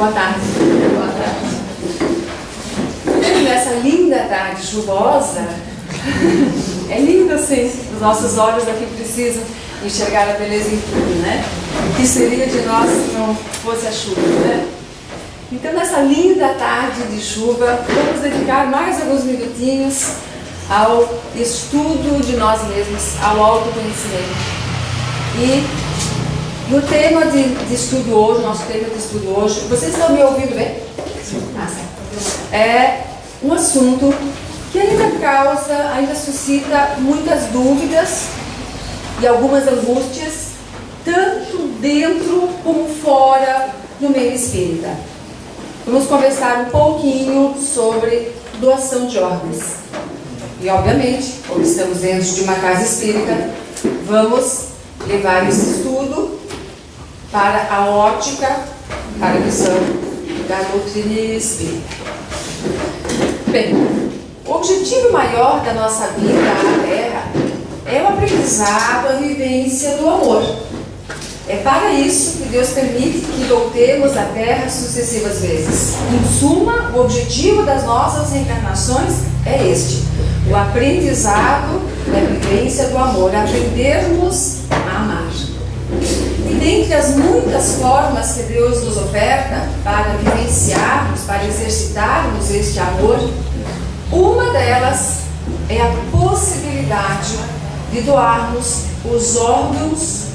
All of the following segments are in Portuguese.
Boa tarde. Boa tarde. Nessa linda tarde chuvosa, é lindo assim, os nossos olhos aqui precisam enxergar a beleza em tudo, né? O que seria de nós se não fosse a chuva, né? Então, nessa linda tarde de chuva, vamos dedicar mais alguns minutinhos ao estudo de nós mesmos, ao autoconhecimento. E no tema de estudo hoje, nosso tema de estudo hoje, vocês estão me ouvindo bem? É um assunto que ainda suscita muitas dúvidas e algumas angústias, tanto dentro como fora do meio espírita. Vamos conversar um pouquinho sobre doação de órgãos. E, obviamente, como estamos dentro de uma casa espírita, vamos levar esse estudo para a ótica, para a visão da doutrina espírita. Bem, o objetivo maior da nossa vida na Terra é o aprendizado, a vivência do amor. É para isso que Deus permite que voltemos à Terra sucessivas vezes. Em suma, o objetivo das nossas reencarnações é este: o aprendizado da vivência do amor, aprendermos a amar. E dentre as muitas formas que Deus nos oferta para vivenciarmos, para exercitarmos este amor, uma delas é a possibilidade de doarmos os órgãos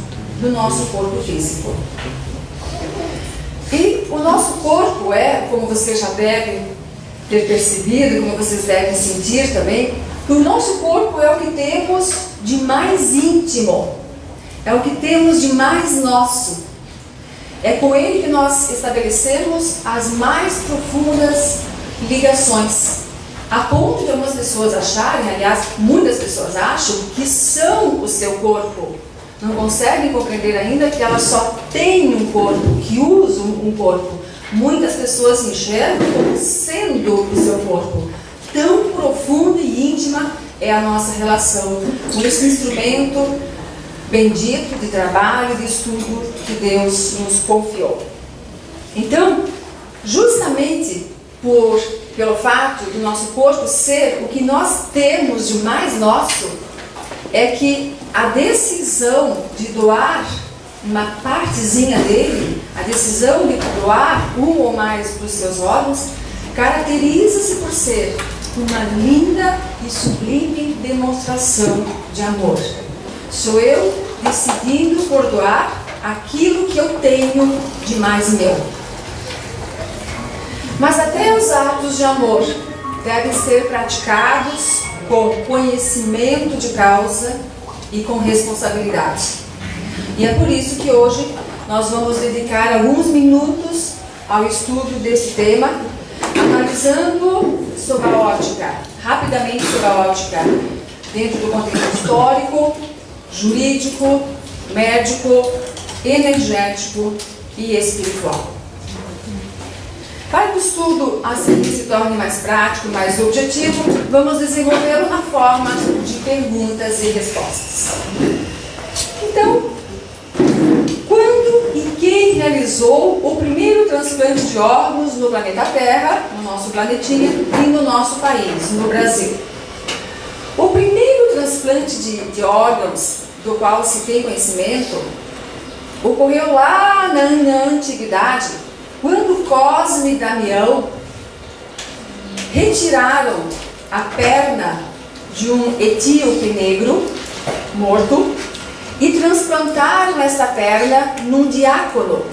do nosso corpo físico. E o nosso corpo é, como vocês já devem ter percebido, como vocês devem sentir também, que o nosso corpo é o que temos de mais íntimo, é o que temos de mais nosso. É com ele que nós estabelecemos as mais profundas ligações, a ponto de algumas pessoas acharem, aliás, muitas pessoas acham que são o seu corpo. Não conseguem compreender ainda que elas só têm um corpo, que usam um corpo. Muitas pessoas se enxergam como sendo o seu corpo. Tão profunda e íntima é a nossa relação com esse instrumento bendito de trabalho, de estudo que Deus nos confiou. Então, justamente pelo fato do nosso corpo ser o que nós temos de mais nosso, é que a decisão de doar uma partezinha dele, a decisão de doar um ou mais dos seus órgãos, caracteriza-se por ser uma linda e sublime demonstração de amor. Sou eu decidindo por doar aquilo que eu tenho de mais meu. Mas até os atos de amor devem ser praticados com conhecimento de causa e com responsabilidade. E é por isso que hoje nós vamos dedicar alguns minutos ao estudo desse tema, analisando sob a ótica, rapidamente sob a ótica, dentro do contexto histórico, jurídico, médico, energético e espiritual. Para que o estudo assim se torne mais prático, mais objetivo, vamos desenvolvê-lo na forma de perguntas e respostas. Então, quando e quem realizou o primeiro transplante de órgãos no planeta Terra, no nosso planetinha e no nosso país, no Brasil? O primeiro transplante de órgãos do qual se tem conhecimento ocorreu lá na antiguidade, quando Cosme e Damião retiraram a perna de um etíope negro morto e transplantaram esta perna num diácono.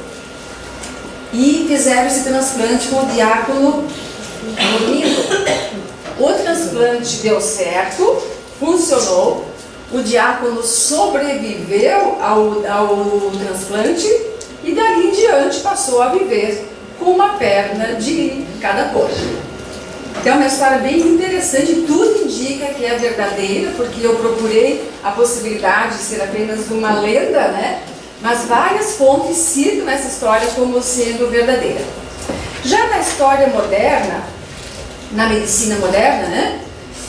E fizeram esse transplante com o diácono dormindo. O transplante deu certo, funcionou, o diácono sobreviveu ao transplante e dali em diante passou a viver com uma perna de cada cor. Então é uma história bem interessante, tudo indica que é verdadeira, porque eu procurei a possibilidade de ser apenas uma lenda, né? Mas várias fontes citam essa história como sendo verdadeira. Já na história moderna, na medicina moderna, né?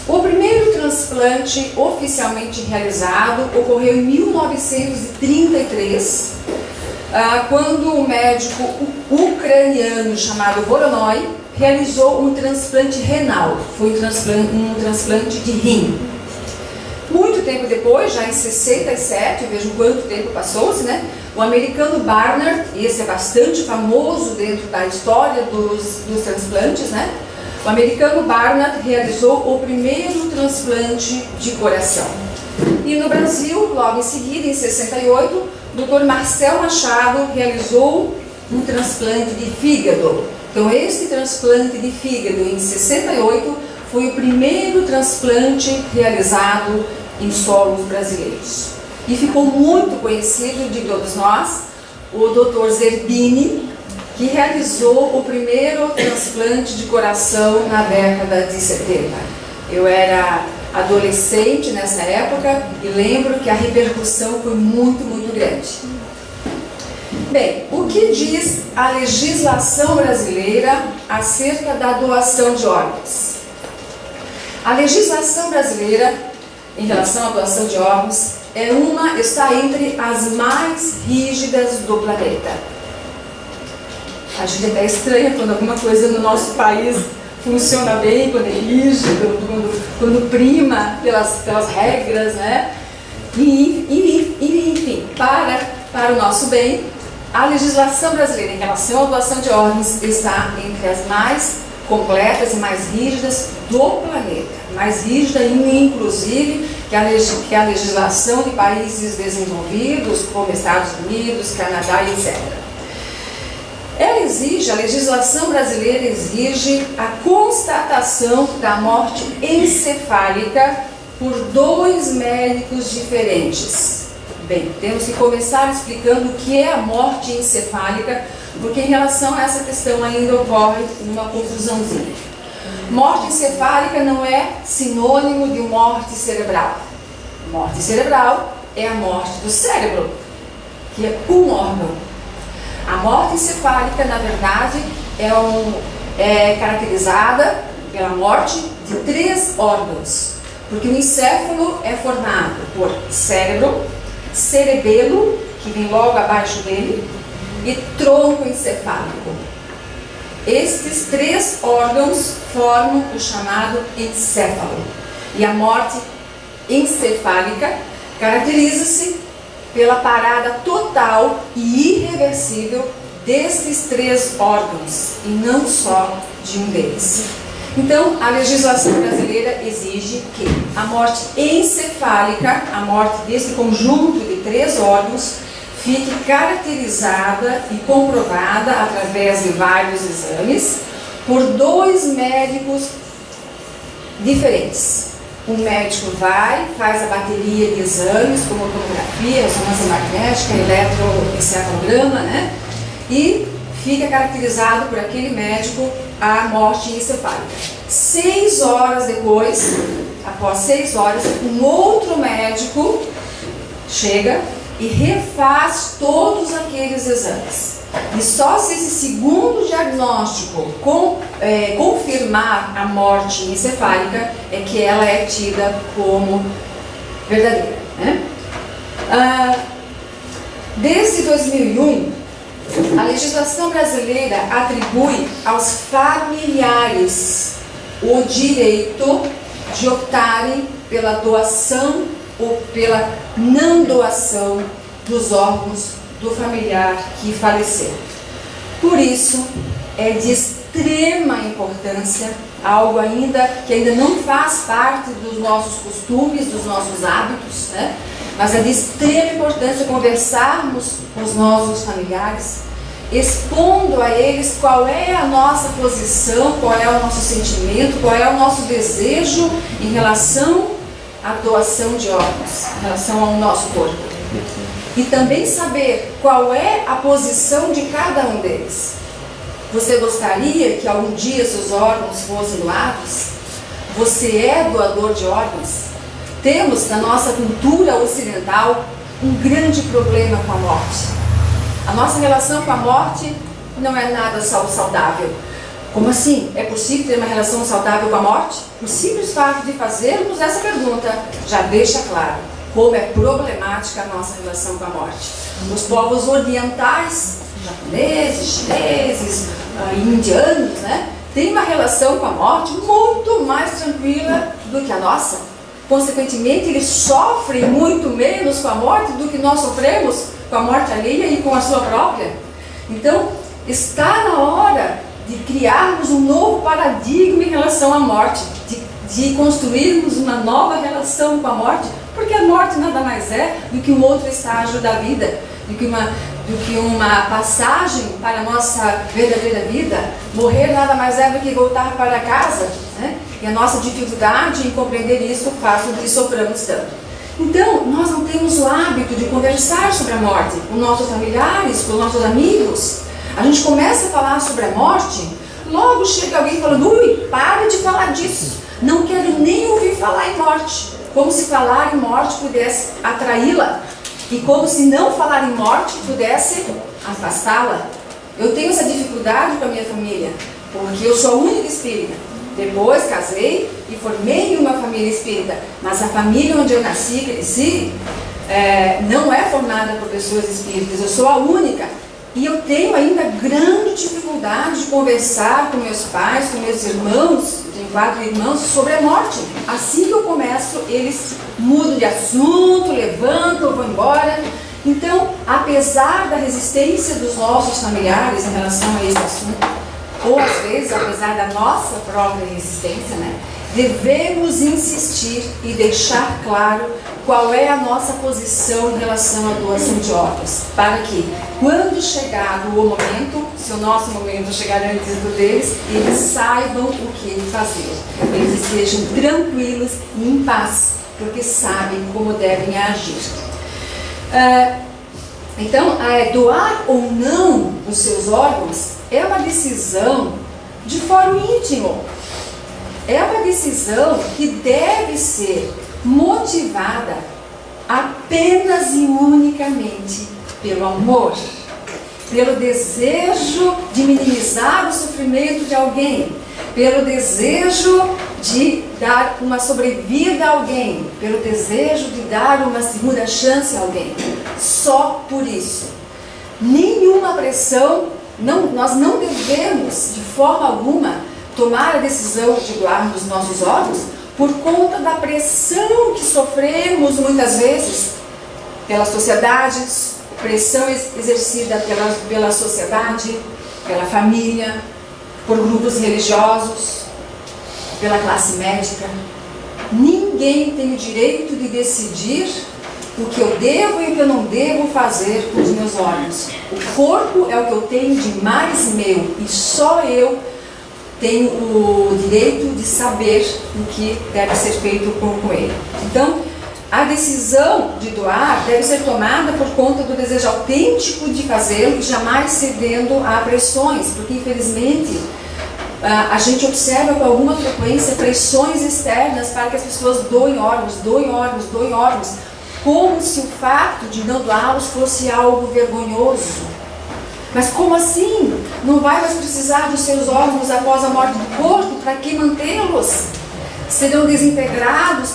O primeiro transplante oficialmente realizado ocorreu em 1933 quando um médico ucraniano chamado Voronoi realizou um transplante renal. Foi um transplante de rim. Muito tempo depois, já em 67, vejam quanto tempo passou-se, né? O americano Barnard, e esse é bastante famoso dentro da história dos transplantes, né? O americano Barnard realizou o primeiro transplante de coração. E no Brasil, logo em seguida, em 68, o Dr. Marcel Machado realizou um transplante de fígado. Então, esse transplante de fígado em 68 foi o primeiro transplante realizado em solos brasileiros. E ficou muito conhecido de todos nós o Dr. Zerbini, que realizou o primeiro transplante de coração na década de 70. Eu era adolescente nessa época e lembro que a repercussão foi muito, muito grande. Bem, o que diz a legislação brasileira acerca da doação de órgãos? A legislação brasileira em relação à doação de órgãos está entre as mais rígidas do planeta. A gente até estranha quando alguma coisa no nosso país funciona bem, quando é rígido, quando prima pelas regras, né? Enfim, para o nosso bem, a legislação brasileira em relação à doação de órgãos está entre as mais completas e mais rígidas do planeta. Mais rígida, inclusive, que a legislação de países desenvolvidos, como Estados Unidos, Canadá e etc. A legislação brasileira exige a constatação da morte encefálica por 2 médicos diferentes. Bem, temos que começar explicando o que é a morte encefálica, porque em relação a essa questão ainda ocorre uma confusãozinha. Morte encefálica não é sinônimo de morte cerebral. Morte cerebral é a morte do cérebro, que é um órgão. A morte encefálica, na verdade, é caracterizada pela morte de 3 órgãos, porque o encéfalo é formado por cérebro, cerebelo, que vem logo abaixo dele, e tronco encefálico. Estes 3 órgãos formam o chamado encéfalo. E a morte encefálica caracteriza-se pela parada total e irreversível destes 3 órgãos, e não só de um deles. Então, a legislação brasileira exige que a morte encefálica, a morte desse conjunto de 3 órgãos, fique caracterizada e comprovada através de vários exames por 2 médicos diferentes. Um médico faz a bateria de exames, como tomografia, ressonância magnética, eletroencefalograma, né? E fica caracterizado por aquele médico a morte encefálica. 6 horas depois, após 6 horas, um outro médico chega e refaz todos aqueles exames. E só se esse segundo diagnóstico confirmar a morte encefálica é que ela é tida como verdadeira, né? Desde 2001, a legislação brasileira atribui aos familiares o direito de optarem pela doação ou pela não doação dos órgãos do familiar que faleceu. Por isso, é de extrema importância, algo que ainda não faz parte dos nossos costumes, dos nossos hábitos, né? Mas é de extrema importância conversarmos com os nossos familiares, expondo a eles qual é a nossa posição, qual é o nosso sentimento, qual é o nosso desejo em relação à doação de órgãos, em relação ao nosso corpo. E também saber qual é a posição de cada um deles. Você gostaria que algum dia seus órgãos fossem doados? Você é doador de órgãos? Temos na nossa cultura ocidental um grande problema com a morte. A nossa relação com a morte não é nada saudável. Como assim? É possível ter uma relação saudável com a morte? O simples fato de fazermos essa pergunta já deixa claro. como é problemática a nossa relação com a morte. Os povos orientais, japoneses, chineses, indianos, né, têm uma relação com a morte muito mais tranquila do que a nossa. Consequentemente, eles sofrem muito menos com a morte do que nós sofremos com a morte alheia e com a sua própria. Então, está na hora de criarmos um novo paradigma em relação à morte, de construirmos uma nova relação com a morte, porque a morte nada mais é do que um outro estágio da vida, do que uma passagem para a nossa verdadeira vida. Morrer nada mais é do que voltar para casa, né? E a nossa dificuldade em compreender isso faz com que soframos tanto. Então, nós não temos o hábito de conversar sobre a morte com nossos familiares, com nossos amigos. A gente começa a falar sobre a morte, logo chega alguém falando: ui, para de falar disso, não quero nem ouvir falar em morte. Como se falar em morte pudesse atraí-la, e como se não falar em morte pudesse afastá-la. Eu tenho essa dificuldade com a minha família, porque eu sou a única espírita. Depois casei e formei uma família espírita, mas a família onde eu nasci e cresci não é formada por pessoas espíritas. Eu sou a única. E eu tenho ainda grande dificuldade de conversar com meus pais, com meus irmãos, eu tenho 4 irmãos, sobre a morte. Assim que eu começo, eles mudam de assunto, levantam, vão embora. Então, apesar da resistência dos nossos familiares em relação a esse assunto, ou às vezes, apesar da nossa própria resistência, né, devemos insistir e deixar claro qual é a nossa posição em relação à doação de órgãos, para que, quando chegar o momento, se o nosso momento chegar antes do deles, eles saibam o que fazer, eles estejam tranquilos e em paz, porque sabem como devem agir. Então, doar ou não os seus órgãos é uma decisão de fórum íntimo. É uma decisão que deve ser motivada apenas e unicamente pelo amor, pelo desejo de minimizar o sofrimento de alguém, pelo desejo de dar uma sobrevida a alguém, pelo desejo de dar uma segunda chance a alguém. Só por isso. Nenhuma pressão, nós não devemos de forma alguma tomar a decisão de doarmos nossos órgãos por conta da pressão que sofremos muitas vezes pela sociedade, pressão exercida pela sociedade, pela família, por grupos religiosos, pela classe médica. Ninguém tem o direito de decidir o que eu devo e o que eu não devo fazer com os meus órgãos. O corpo é o que eu tenho de mais meu e só eu tenho o direito de saber o que deve ser feito com ele. Então, a decisão de doar deve ser tomada por conta do desejo autêntico de fazê-lo e jamais cedendo a pressões, porque infelizmente a gente observa com alguma frequência pressões externas para que as pessoas doem órgãos, como se o fato de não doá-los fosse algo vergonhoso. Mas como assim? Não vai mais precisar dos seus órgãos após a morte do corpo? Para que mantê-los? Serão desintegrados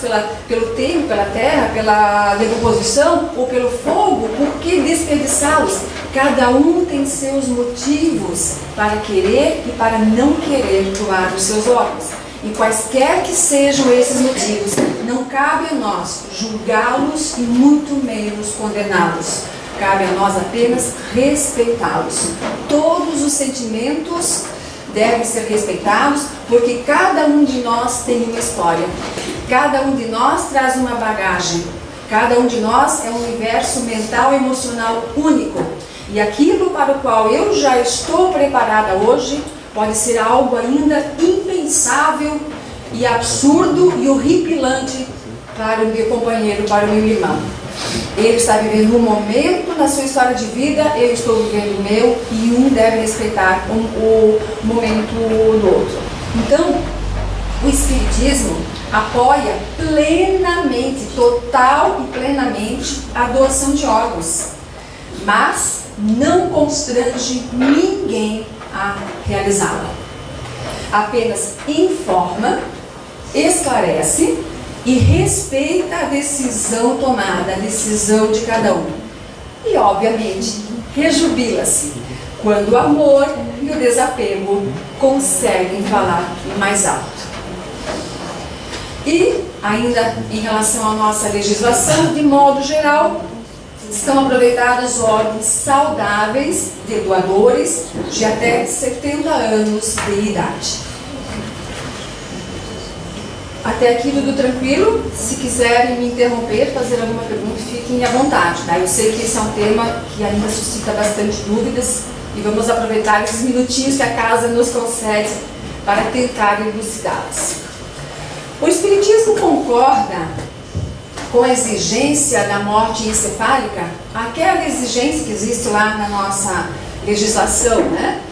pelo tempo, pela terra, pela decomposição ou pelo fogo? Por que desperdiçá-los? Cada um tem seus motivos para querer e para não querer doar os seus órgãos. E quaisquer que sejam esses motivos, não cabe a nós julgá-los e muito menos condená-los. Cabe a nós apenas respeitá-los. Todos os sentimentos devem ser respeitados, porque cada um de nós tem uma história. Cada um de nós traz uma bagagem. Cada um de nós é um universo mental e emocional único. E aquilo para o qual eu já estou preparada hoje pode ser algo ainda impensável e absurdo e horripilante para o meu companheiro, para o meu irmão. Ele está vivendo um momento na sua história de vida, eu estou vivendo o meu, e um deve respeitar o momento do outro. Então, o Espiritismo apoia plenamente, total e plenamente, a doação de órgãos, mas não constrange ninguém a realizá-la. Apenas informa, esclarece e respeita a decisão tomada, a decisão de cada um. E, obviamente, rejubila-se quando o amor e o desapego conseguem falar mais alto. E, ainda em relação à nossa legislação, de modo geral, são aproveitados órgãos saudáveis de doadores de até 70 anos de idade. Até aqui tudo tranquilo? Se quiserem me interromper, fazer alguma pergunta, fiquem à vontade, tá? Eu sei que esse é um tema que ainda suscita bastante dúvidas e vamos aproveitar esses minutinhos que a casa nos concede para tentar elucidá-las. O Espiritismo concorda com a exigência da morte encefálica, aquela exigência que existe lá na nossa legislação, né?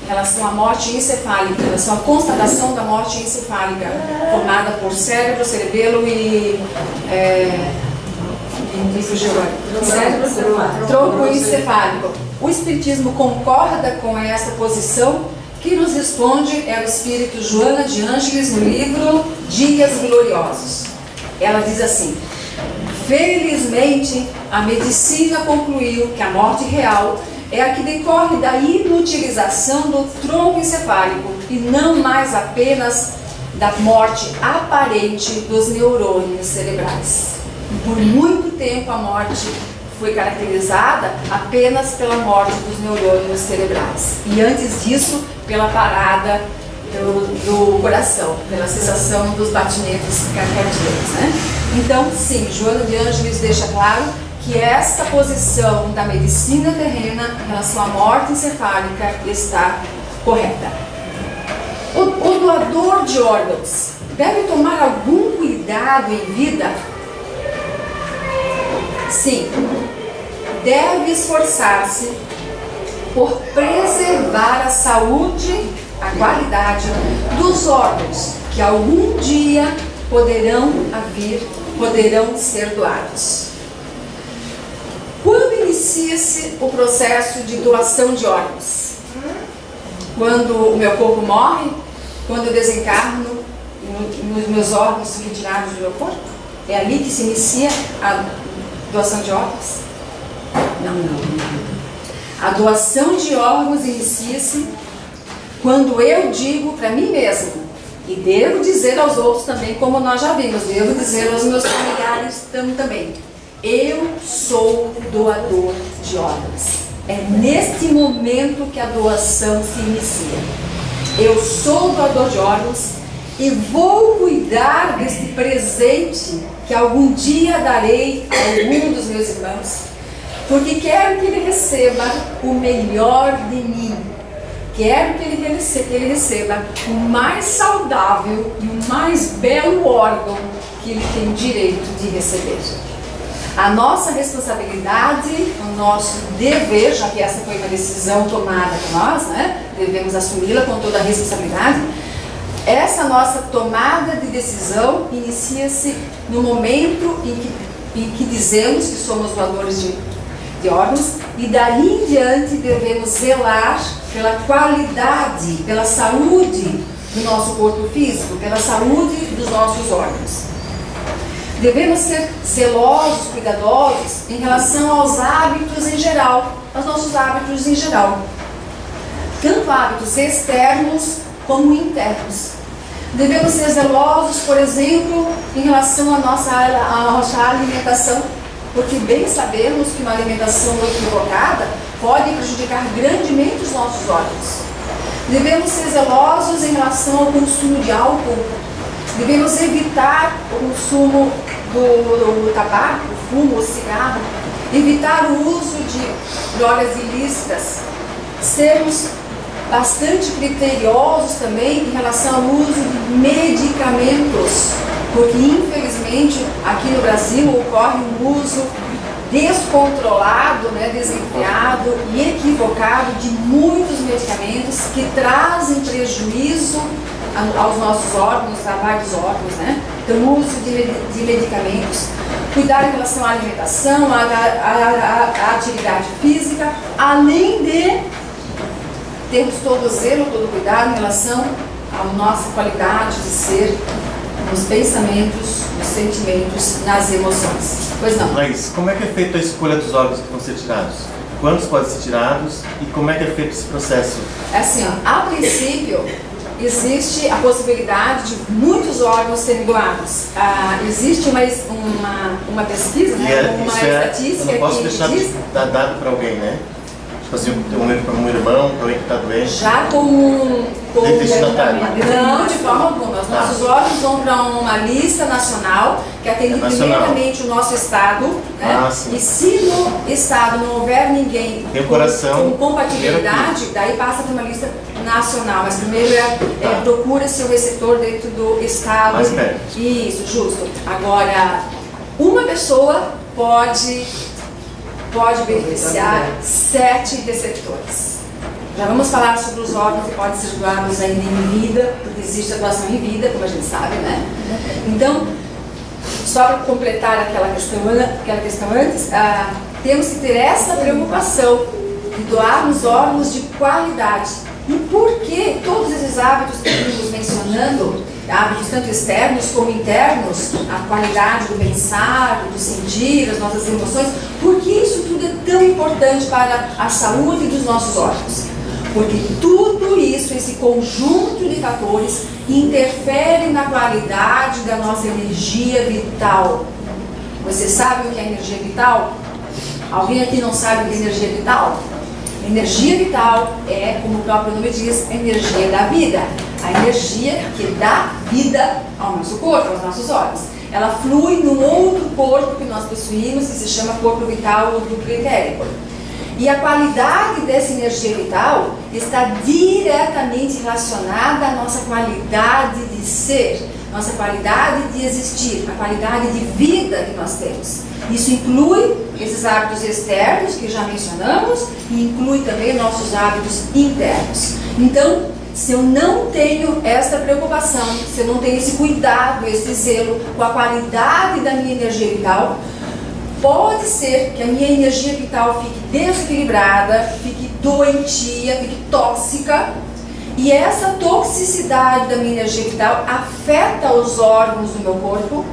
Em relação à morte encefálica, em relação à constatação da morte encefálica, formada por cérebro, cerebelo e tronco encefálico. O Espiritismo concorda com essa posição. Quem nos responde é o Espírito Joana de Ângeles no livro Dias Gloriosos. Ela diz assim: felizmente, a medicina concluiu que a morte real é a que decorre da inutilização do tronco encefálico e não mais apenas da morte aparente dos neurônios cerebrais. Por muito tempo a morte foi caracterizada apenas pela morte dos neurônios cerebrais. E antes disso, pela parada do coração, pela cessação dos batimentos cardíacos, né? Então, sim, Joana de Ângeles deixa claro que esta posição da medicina terrena em relação à morte encefálica está correta. O doador de órgãos deve tomar algum cuidado em vida? Sim, deve esforçar-se por preservar a saúde, a qualidade dos órgãos que algum dia poderão ser doados. Quando inicia-se o processo de doação de órgãos? Quando o meu corpo morre? Quando eu desencarno nos meus órgãos retirados do meu corpo? É ali que se inicia a doação de órgãos? Não. A doação de órgãos inicia-se quando eu digo para mim mesmo, e devo dizer aos outros também, como nós já vimos, devo dizer aos meus familiares também: eu sou doador de órgãos. É neste momento que a doação se inicia. Eu sou doador de órgãos e vou cuidar deste presente que algum dia darei a algum dos meus irmãos, porque quero que ele receba o melhor de mim. Quero que ele receba o mais saudável e o mais belo órgão que ele tem direito de receber. A nossa responsabilidade, o nosso dever, já que essa foi uma decisão tomada por nós, né? Devemos assumi-la com toda a responsabilidade. Essa nossa tomada de decisão inicia-se no momento em que dizemos que somos doadores de órgãos, e dali em diante devemos zelar pela qualidade, pela saúde do nosso corpo físico, pela saúde dos nossos órgãos. Devemos ser zelosos, cuidadosos em relação aos hábitos em geral, aos nossos hábitos em geral, tanto hábitos externos como internos. Devemos ser zelosos, por exemplo, em relação à nossa alimentação, porque bem sabemos que uma alimentação equivocada pode prejudicar grandemente os nossos órgãos. Devemos ser zelosos em relação ao consumo de álcool. Devemos evitar o consumo do tabaco, o fumo, o cigarro. Evitar o uso de drogas ilícitas. Sermos bastante criteriosos também em relação ao uso de medicamentos, porque infelizmente aqui no Brasil ocorre um uso descontrolado, desenfreado e equivocado de muitos medicamentos que trazem prejuízo aos nossos órgãos, a vários órgãos, Então, o uso de medicamentos, cuidar em relação à alimentação, à atividade física, além de termos todo o zelo, todo o cuidado em relação à nossa qualidade de ser, nos pensamentos, nos sentimentos, nas emoções. Pois não? Mas como é que é feita a escolha dos órgãos que vão ser tirados? Quantos podem ser tirados e como é que é feito esse processo? É assim, ó, a princípio, existe a possibilidade de muitos órgãos serem doados. Existe uma pesquisa, né, uma estatística eu não posso que deixar diz... de dar dado para alguém, né? Tipo assim, para um irmão, para alguém que está doente. Já como destinatário. Não, de forma alguma. Os nossos órgãos vão para uma lista nacional que atende primeiramente o nosso estado, né? E se no estado não houver ninguém com compatibilidade, daí passa para uma lista nacional. Mas primeiro procura-se o receptor dentro do estado. Mais perto. Isso, justo. Agora, uma pessoa pode beneficiar 7 receptores. Já vamos falar sobre os órgãos que podem ser doados ainda em vida, porque existe a doação em vida, como a gente sabe, né? Então, só para completar aquela questão antes, temos que ter essa preocupação de doarmos órgãos de qualidade. E por que todos esses hábitos que estamos mencionando, hábitos tanto externos como internos, a qualidade do pensar, do sentir, as nossas emoções, por que isso tudo é tão importante para a saúde dos nossos órgãos? Porque tudo isso, esse conjunto de fatores, interfere na qualidade da nossa energia vital. Você sabe o que é energia vital? Alguém aqui não sabe o que é energia vital? Energia vital é, como o próprio nome diz, a energia da vida. A energia que dá vida ao nosso corpo, aos nossos órgãos. Ela flui num outro corpo que nós possuímos, que se chama corpo vital ou duplo etérico. E a qualidade dessa energia vital está diretamente relacionada à nossa qualidade de ser, nossa qualidade de existir, a qualidade de vida que nós temos. Isso inclui esses hábitos externos que já mencionamos e inclui também nossos hábitos internos. Então, se eu não tenho essa preocupação, se eu não tenho esse cuidado, esse zelo com a qualidade da minha energia vital, pode ser que a minha energia vital fique desequilibrada, fique doentia, fique tóxica, e essa toxicidade da minha energia vital afeta os órgãos do meu corpo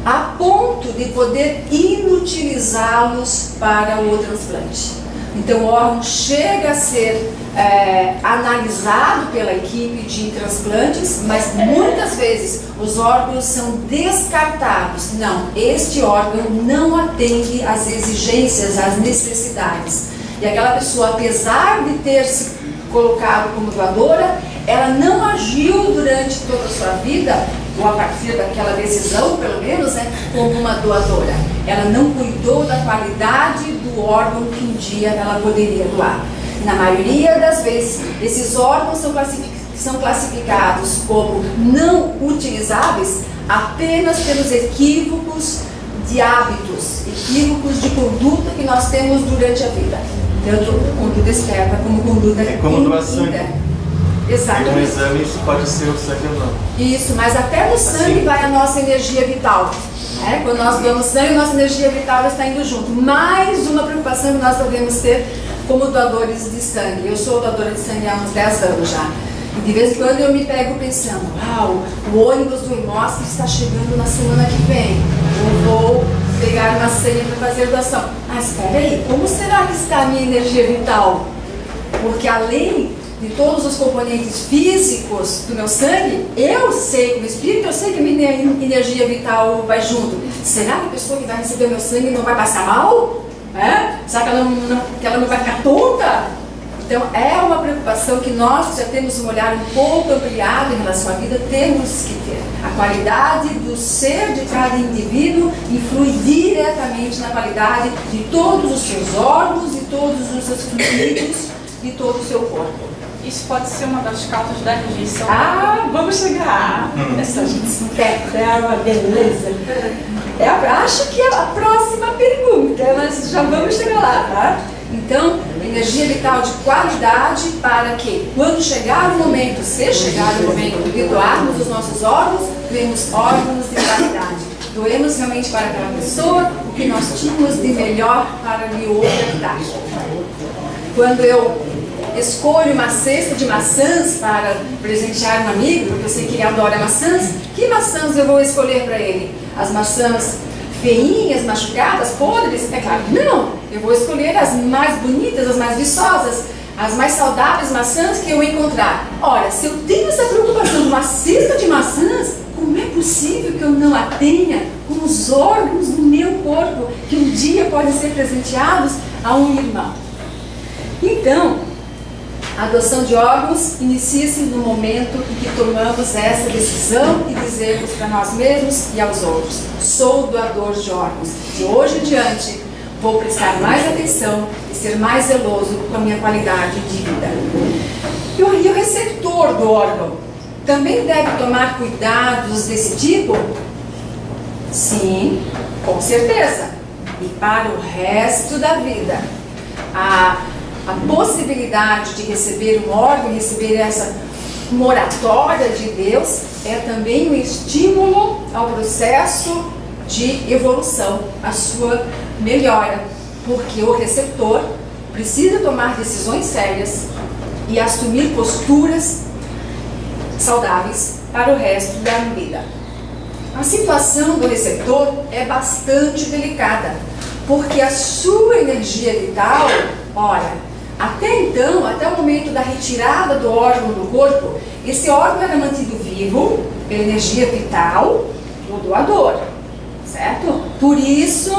a ponto de poder inutilizá-los para o transplante. Então o órgão chega a ser analisado pela equipe de transplantes, mas muitas vezes os órgãos são descartados. Não, este órgão não atende às exigências, às necessidades. E aquela pessoa, apesar de ter se colocado como doadora, ela não agiu durante toda a sua vida, ou a partir daquela decisão, pelo menos, né, como uma doadora. Ela não cuidou da qualidade do órgão que um dia ela poderia doar. Na maioria das vezes, esses órgãos são classificados como não utilizáveis apenas pelos equívocos de hábitos, equívocos de conduta que nós temos durante a vida. Tanto conduta externa como conduta interna. É como doar sangue. Exatamente. No exame isso pode ser o sangue ou não. Isso, mas até no sangue vai a nossa energia vital. Quando nós doamos sangue, nossa energia vital está indo junto. Mais uma preocupação que nós devemos ter como doadores de sangue. Eu sou doadora de sangue há uns 10 anos já. E de vez em quando eu me pego pensando, uau, o ônibus do Hemósfero está chegando na semana que vem. Eu vou pegar uma senha para fazer doação. Mas espera aí, como será que está a minha energia vital? Porque além de todos os componentes físicos do meu sangue, eu sei, como espírito, eu sei que a minha energia vital vai junto. Será que a pessoa que vai receber o meu sangue não vai passar mal? Será que ela não vai ficar tonta? Então é uma preocupação que nós, que já temos um olhar um pouco ampliado em relação à vida, temos que ter. A qualidade do ser de cada indivíduo influi diretamente na qualidade de todos os seus órgãos, de todos os seus fluidos, de todo o seu corpo. Isso pode ser uma das causas da rejeição. Vamos chegar. Essa gente é uma beleza. Acho que é a próxima pergunta, mas já vamos chegar lá, tá? Então, energia vital de qualidade para que, quando chegar o momento, se chegar o momento de doarmos os nossos órgãos, doemos órgãos de qualidade. Doemos realmente para aquela pessoa o que nós tínhamos de melhor para lhe ofertar. Quando eu escolho uma cesta de maçãs para presentear um amigo, porque eu sei que ele adora maçãs, que maçãs eu vou escolher para ele? As maçãs feinhas, machucadas, podres? É claro que não. Eu vou escolher as mais bonitas, as mais viçosas, as mais saudáveis maçãs que eu encontrar. Ora, se eu tenho essa preocupação de uma cesta de maçãs, como é possível que eu não a tenha com os órgãos do meu corpo, que um dia podem ser presenteados a um irmão? Então, a adoção de órgãos inicia-se no momento em que tomamos essa decisão e dizemos para nós mesmos e aos outros: sou doador de órgãos. De hoje em diante, vou prestar mais atenção e ser mais zeloso com a minha qualidade de vida. E o receptor do órgão também deve tomar cuidados desse tipo? Sim, com certeza. E para o resto da vida, a possibilidade de receber um órgão, receber essa moratória de Deus, é também um estímulo ao processo de evolução, a sua melhora, porque o receptor precisa tomar decisões sérias e assumir posturas saudáveis para o resto da vida. A situação do receptor é bastante delicada, porque a sua energia vital, ora, até então, até o momento da retirada do órgão do corpo, esse órgão era mantido vivo pela energia vital do doador, certo? Por isso,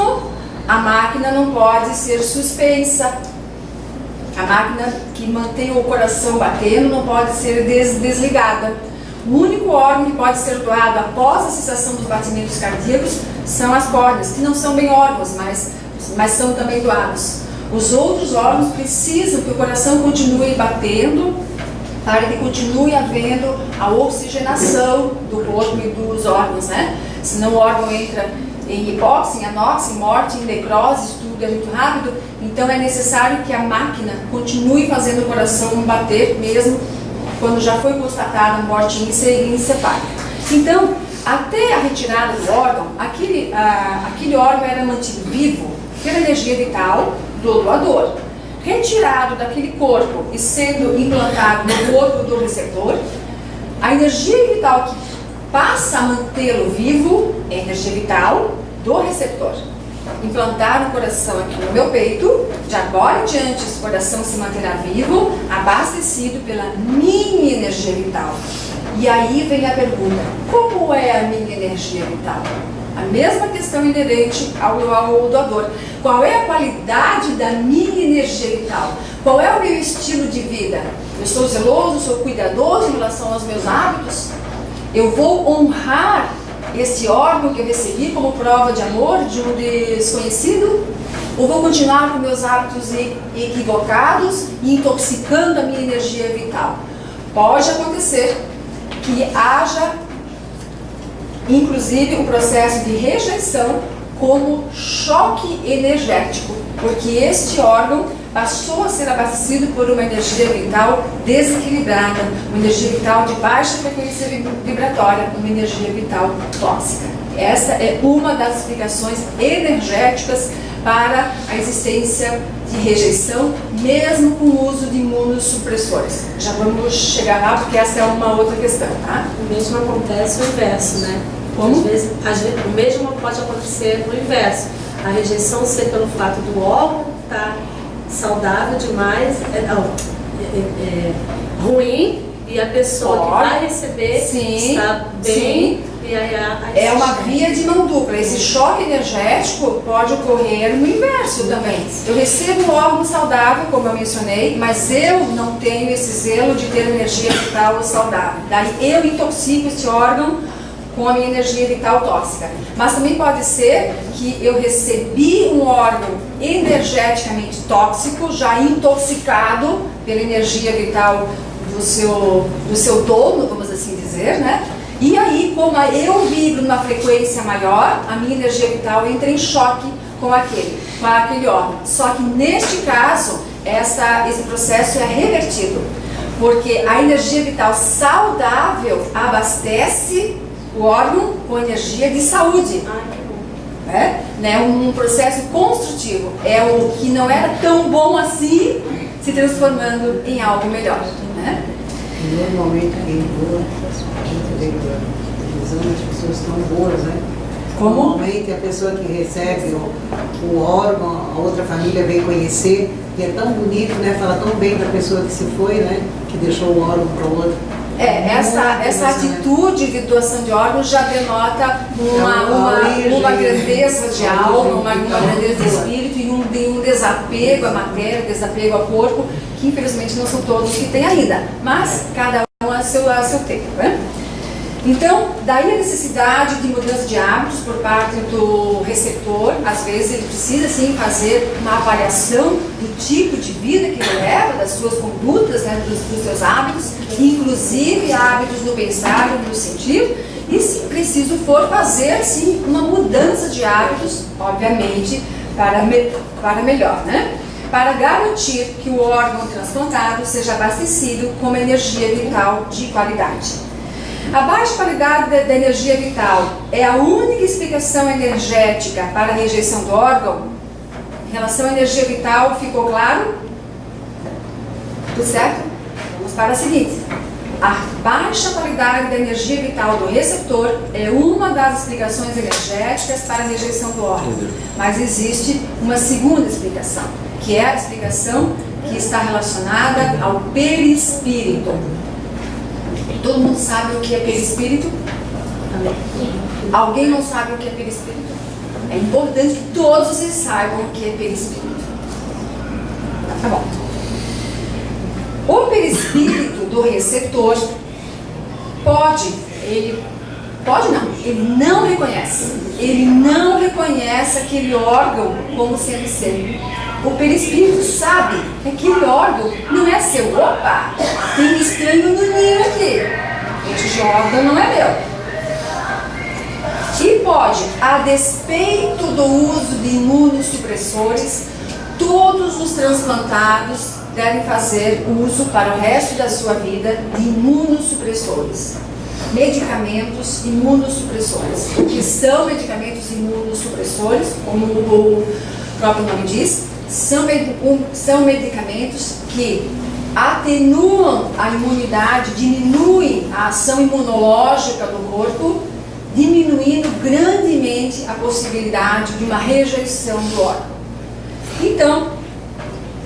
a máquina não pode ser suspensa. A máquina que mantém o coração batendo não pode ser desligada. O único órgão que pode ser doado após a cessação dos batimentos cardíacos são as córneas, que não são bem órgãos, mas são também doados. Os outros órgãos precisam que o coração continue batendo para que continue havendo a oxigenação do corpo e dos órgãos, né? Senão o órgão entra em hipóxia, em anóxia, em morte, em necrose, tudo é muito rápido. Então é necessário que a máquina continue fazendo o coração bater mesmo quando já foi constatada a morte encefálica. Então, até a retirada do órgão, aquele órgão era mantido vivo pela energia vital do doador. Retirado daquele corpo e sendo implantado no corpo do receptor, a energia vital que passa a mantê-lo vivo é a energia vital do receptor. Implantar o coração aqui no meu peito, de agora em diante esse coração se manterá vivo, abastecido pela minha energia vital. E aí vem a pergunta: como é a minha energia vital? A mesma questão inerente ao doador. Qual é a qualidade da minha energia vital? Qual é o meu estilo de vida? Eu sou zeloso, sou cuidadoso em relação aos meus hábitos? Eu vou honrar esse órgão que eu recebi como prova de amor de um desconhecido? Ou vou continuar com meus hábitos equivocados e intoxicando a minha energia vital? Pode acontecer que haja inclusive um processo de rejeição como choque energético, porque este órgão passou a ser abastecido por uma energia vital desequilibrada, uma energia vital de baixa frequência vibratória, uma energia vital tóxica. Essa é uma das explicações energéticas para a existência de rejeição, mesmo com o uso de imunossupressores. Já vamos chegar lá, porque essa é uma outra questão, tá? O mesmo acontece o inverso, né? Como? Às vezes, o mesmo pode acontecer no inverso. A rejeição ser pelo fato do órgão estar saudável demais, ruim, e a pessoa que vai receber está bem. Sim. E aí É uma via de mão dupla. Esse choque energético pode ocorrer no inverso também. Eu recebo um órgão saudável, como eu mencionei, mas eu não tenho esse zelo de ter energia vital saudável. Daí eu intoxico este órgão com a minha energia vital tóxica. Mas também pode ser que eu recebi um órgão energeticamente tóxico, já intoxicado pela energia vital do seu dono, vamos assim dizer, né? E aí, como eu vibro numa frequência maior, a minha energia vital entra em choque com aquele órgão. Só que neste caso, esse processo é revertido, porque a energia vital saudável abastece o órgão com energia de saúde. Né? Um processo construtivo. É o que não era tão bom assim, se transformando em algo melhor, né? Normalmente quem doa, as pessoas estão boas, né? Como? Normalmente a pessoa que recebe o órgão, a outra família vem conhecer, e é tão bonito, né? Fala tão bem da pessoa que se foi, né? Que deixou o órgão para o outro. Essa atitude de doação de órgãos já denota uma grandeza de alma, uma grandeza de espírito e um desapego à matéria, desapego ao corpo, que infelizmente não são todos que têm ainda, mas cada um a seu tempo, né? Então, daí a necessidade de mudança de hábitos por parte do receptor. Às vezes ele precisa sim fazer uma avaliação do tipo de vida que ele leva, das suas condutas, né, dos seus hábitos, inclusive hábitos do pensar e do sentir, e se preciso for fazer sim uma mudança de hábitos, obviamente, para melhor, né? Para garantir que o órgão transplantado seja abastecido com uma energia vital de qualidade. A baixa qualidade da energia vital é a única explicação energética para a rejeição do órgão? Em relação à energia vital, ficou claro? Tudo certo? Vamos para a seguinte. A baixa qualidade da energia vital do receptor é uma das explicações energéticas para a rejeição do órgão. Mas existe uma segunda explicação, que é a explicação que está relacionada ao perispírito. Todo mundo sabe o que é perispírito? Alguém não sabe o que é perispírito? É importante que todos vocês saibam o que é perispírito. Tá bom. O perispírito do receptor ele não reconhece. Ele não reconhece aquele órgão como sendo seu. O perispírito sabe que aquele órgão não é seu. Opa, tem estranho no ninho aqui. Este órgão não é meu. E pode, a despeito do uso de imunossupressores, todos os transplantados devem fazer uso para o resto da sua vida de imunossupressores. Medicamentos imunossupressores. O que são medicamentos imunossupressores? Como o próprio nome diz, são medicamentos que atenuam a imunidade, diminuem a ação imunológica do corpo, diminuindo grandemente a possibilidade de uma rejeição do órgão. Então,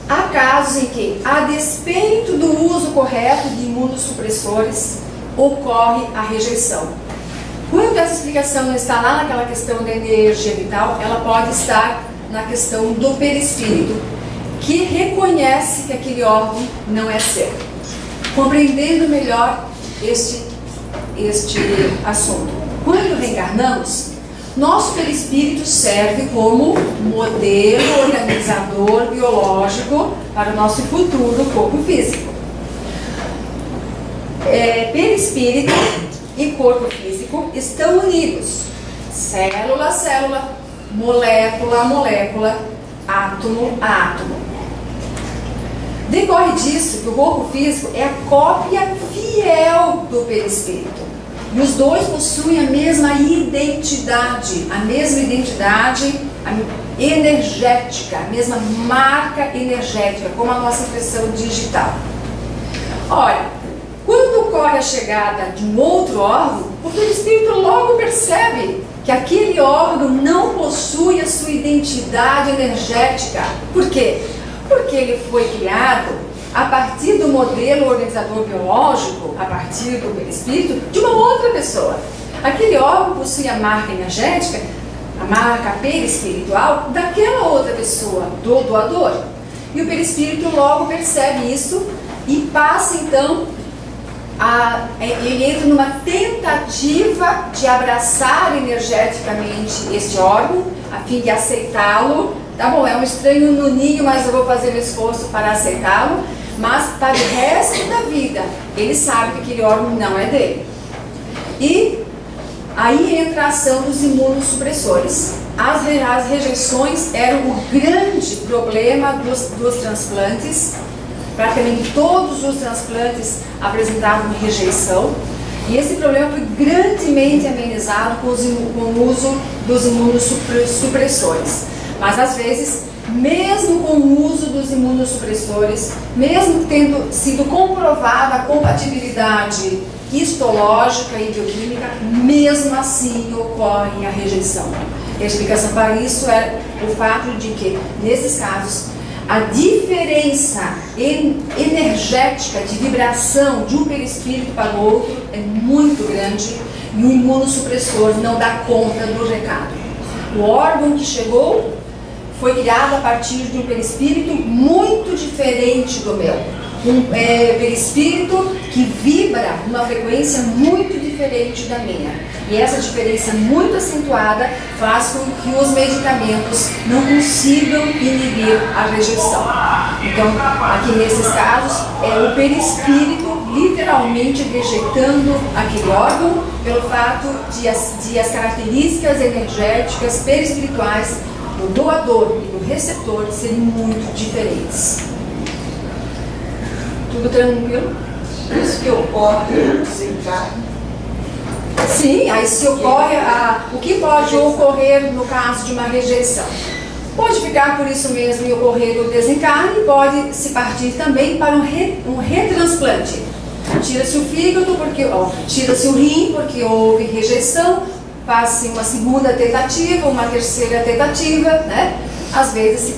há casos em que, a despeito do uso correto de imunossupressores, ocorre a rejeição. Quando essa explicação não está lá naquela questão da energia vital, ela pode estar na questão do perispírito, que reconhece que aquele órgão não é seu. Compreendendo melhor este assunto. Quando reencarnamos, nosso perispírito serve como modelo organizador biológico para o nosso futuro corpo físico. Perispírito e corpo físico estão unidos. Célula a célula, molécula a molécula, átomo a átomo. Decorre disso que o corpo físico é a cópia fiel do perispírito. E os dois possuem a mesma identidade energética, a mesma marca energética, como a nossa impressão digital. Olha, quando ocorre a chegada de um outro órgão, o perispírito logo percebe que aquele órgão não possui a sua identidade energética. Por quê? Porque ele foi criado a partir do modelo organizador biológico, a partir do perispírito, de uma outra pessoa. Aquele órgão possui a marca energética, a marca perispiritual, daquela outra pessoa, do doador. E o perispírito logo percebe isso e passa então ele entra numa tentativa de abraçar energeticamente este órgão, a fim de aceitá-lo. Tá bom, é um estranho no ninho, mas eu vou fazer um esforço para aceitá-lo. Mas para o resto da vida, ele sabe que aquele órgão não é dele. E aí entra a ação dos imunossupressores. As rejeições eram o grande problema dos transplantes. Praticamente todos os transplantes apresentavam rejeição. E esse problema foi grandemente amenizado com o uso dos imunossupressores. Mas às vezes mesmo com o uso dos imunossupressores, mesmo tendo sido comprovada a compatibilidade histológica e bioquímica, mesmo assim ocorre a rejeição. E a explicação para isso é o fato de que, nesses casos, a diferença energética de vibração de um perispírito para o outro é muito grande e o imunossupressor não dá conta do recado. O órgão que chegou foi criado a partir de um perispírito muito diferente do meu. Um perispírito que vibra numa frequência muito diferente da minha. E essa diferença muito acentuada faz com que os medicamentos não consigam inibir a rejeição. Então, aqui nesses casos, é o perispírito literalmente rejeitando aquele órgão pelo fato de as características energéticas perispirituais do doador e do receptor serem muito diferentes. Tudo tranquilo? Isso que ocorre no desencarne. Sim, aí se ocorre o que pode ocorrer no caso de uma rejeição? Pode ficar por isso mesmo e ocorrer o desencarne, pode se partir também para um retransplante. Tira-se o fígado, tira-se o rim porque houve rejeição, faz-se uma segunda tentativa, uma terceira tentativa, né? Às vezes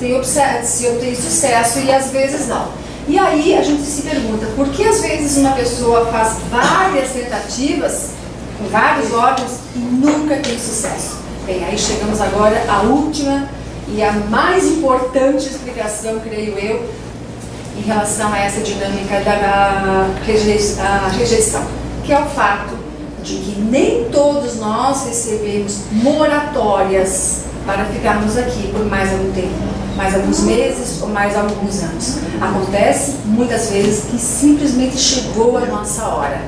se obtém sucesso e às vezes não. E aí a gente se pergunta, por que às vezes uma pessoa faz várias tentativas com vários órgãos e nunca tem sucesso? Bem, aí chegamos agora à última e a mais importante explicação, creio eu, em relação a essa dinâmica da rejeição, que é o fato de que nem todos nós recebemos moratórias para ficarmos aqui por mais algum tempo, mais alguns meses ou mais alguns anos. Acontece muitas vezes que simplesmente chegou a nossa hora.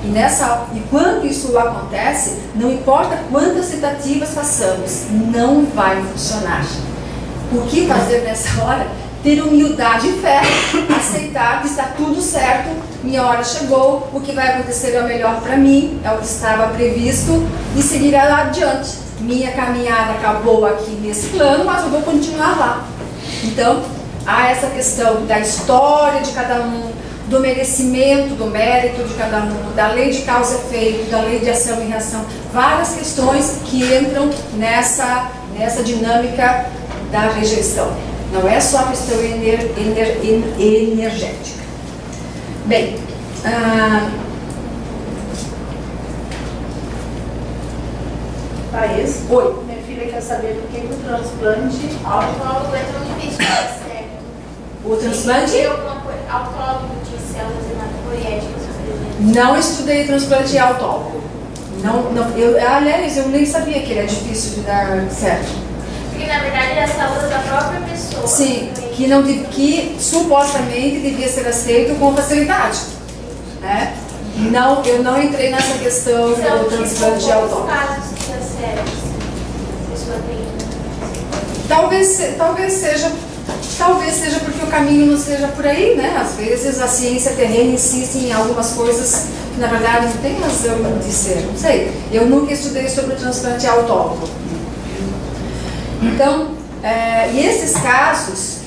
E quando isso acontece, não importa quantas tentativas façamos, não vai funcionar. O que fazer nessa hora? Ter humildade e fé, aceitar que está tudo certo, minha hora chegou, o que vai acontecer é o melhor para mim, é o que estava previsto, e seguir adiante. Minha caminhada acabou aqui nesse plano, mas eu vou continuar lá. Então, há essa questão da história de cada um, do merecimento, do mérito de cada um, da lei de causa e efeito, da lei de ação e reação, várias questões que entram nessa dinâmica da rejeição. Não é só a questão energética. Bem, Thaís, oi. minha filha quer saber por que o transplante Autólogo é tão difícil de dar certo. O transplante? Autólogo de células hematopoéticas, por exemplo. Não estudei transplante autólogo. Aliás, eu nem sabia que ele é difícil de dar certo. Porque na verdade é as células da própria pessoa. Sim, que supostamente devia ser aceito com facilidade, né? Não, eu não entrei nessa questão do transplante autólogo. Casos que dá certo, a pessoa tem. Talvez seja porque o caminho não seja por aí, né? Às vezes a ciência terrena insiste em algumas coisas que na verdade não tem razão de ser, não sei. Eu nunca estudei sobre o transplante autólogo. Então, e esses casos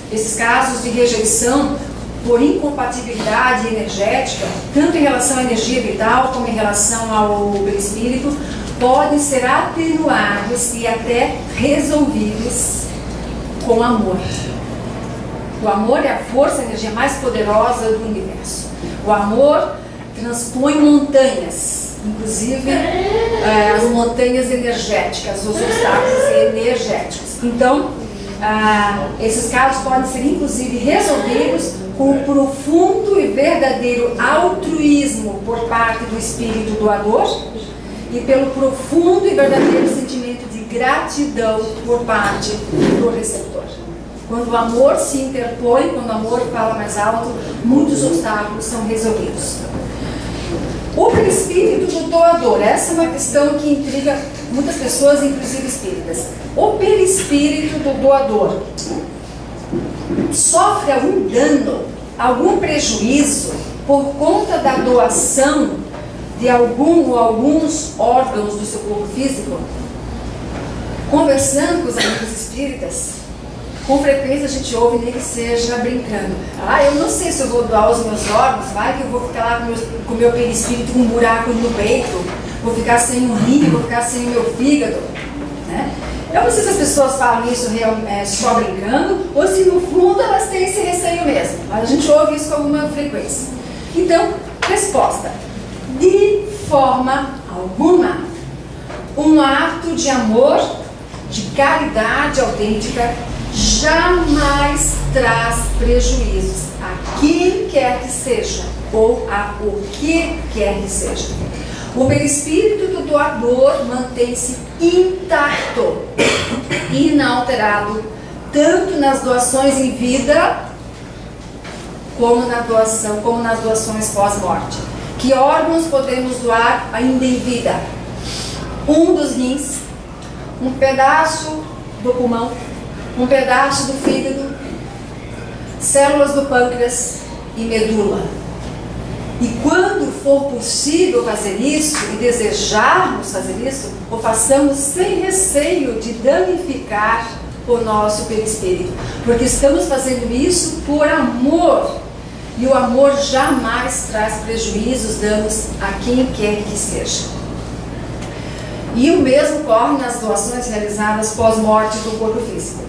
de rejeição por incompatibilidade energética, tanto em relação à energia vital como em relação ao perispírito, podem ser atenuados e até resolvidos com amor. O amor é a força, a energia mais poderosa do universo. O amor transpõe montanhas, inclusive as montanhas energéticas, os obstáculos energéticos. Então, esses casos podem ser inclusive resolvidos com o profundo e verdadeiro altruísmo por parte do espírito doador e pelo profundo e verdadeiro sentimento de gratidão por parte do receptor. Quando o amor se interpõe, quando o amor fala mais alto, muitos obstáculos são resolvidos. O perispírito do doador, essa é uma questão que intriga muitas pessoas, inclusive espíritas. O perispírito do doador sofre algum dano, algum prejuízo por conta da doação de algum ou alguns órgãos do seu corpo físico? Conversando com os amigos espíritas, com frequência a gente ouve nem que seja brincando. Ah, eu não sei se eu vou doar os meus órgãos, vai que eu vou ficar lá com o meu perispírito com um buraco no peito, vou ficar sem um rim, vou ficar sem o meu fígado, né? Eu não sei se as pessoas falam isso só brincando ou se no fundo elas têm esse receio mesmo, mas a gente ouve isso com alguma frequência. Então, resposta: de forma alguma. Um ato de amor, de caridade autêntica, jamais traz prejuízos a quem quer que seja ou a o que quer que seja. O perispírito do doador mantém-se intacto, inalterado, tanto nas doações em vida como nas doações pós-morte. Que órgãos podemos doar ainda em vida? Um dos rins, um pedaço do pulmão, um pedaço do fígado, células do pâncreas e medula. E quando for possível fazer isso e desejarmos fazer isso, o façamos sem receio de danificar o nosso perispírito, porque estamos fazendo isso por amor, e o amor jamais traz prejuízos, danos a quem quer que seja. E o mesmo ocorre nas doações realizadas pós-morte do corpo físico.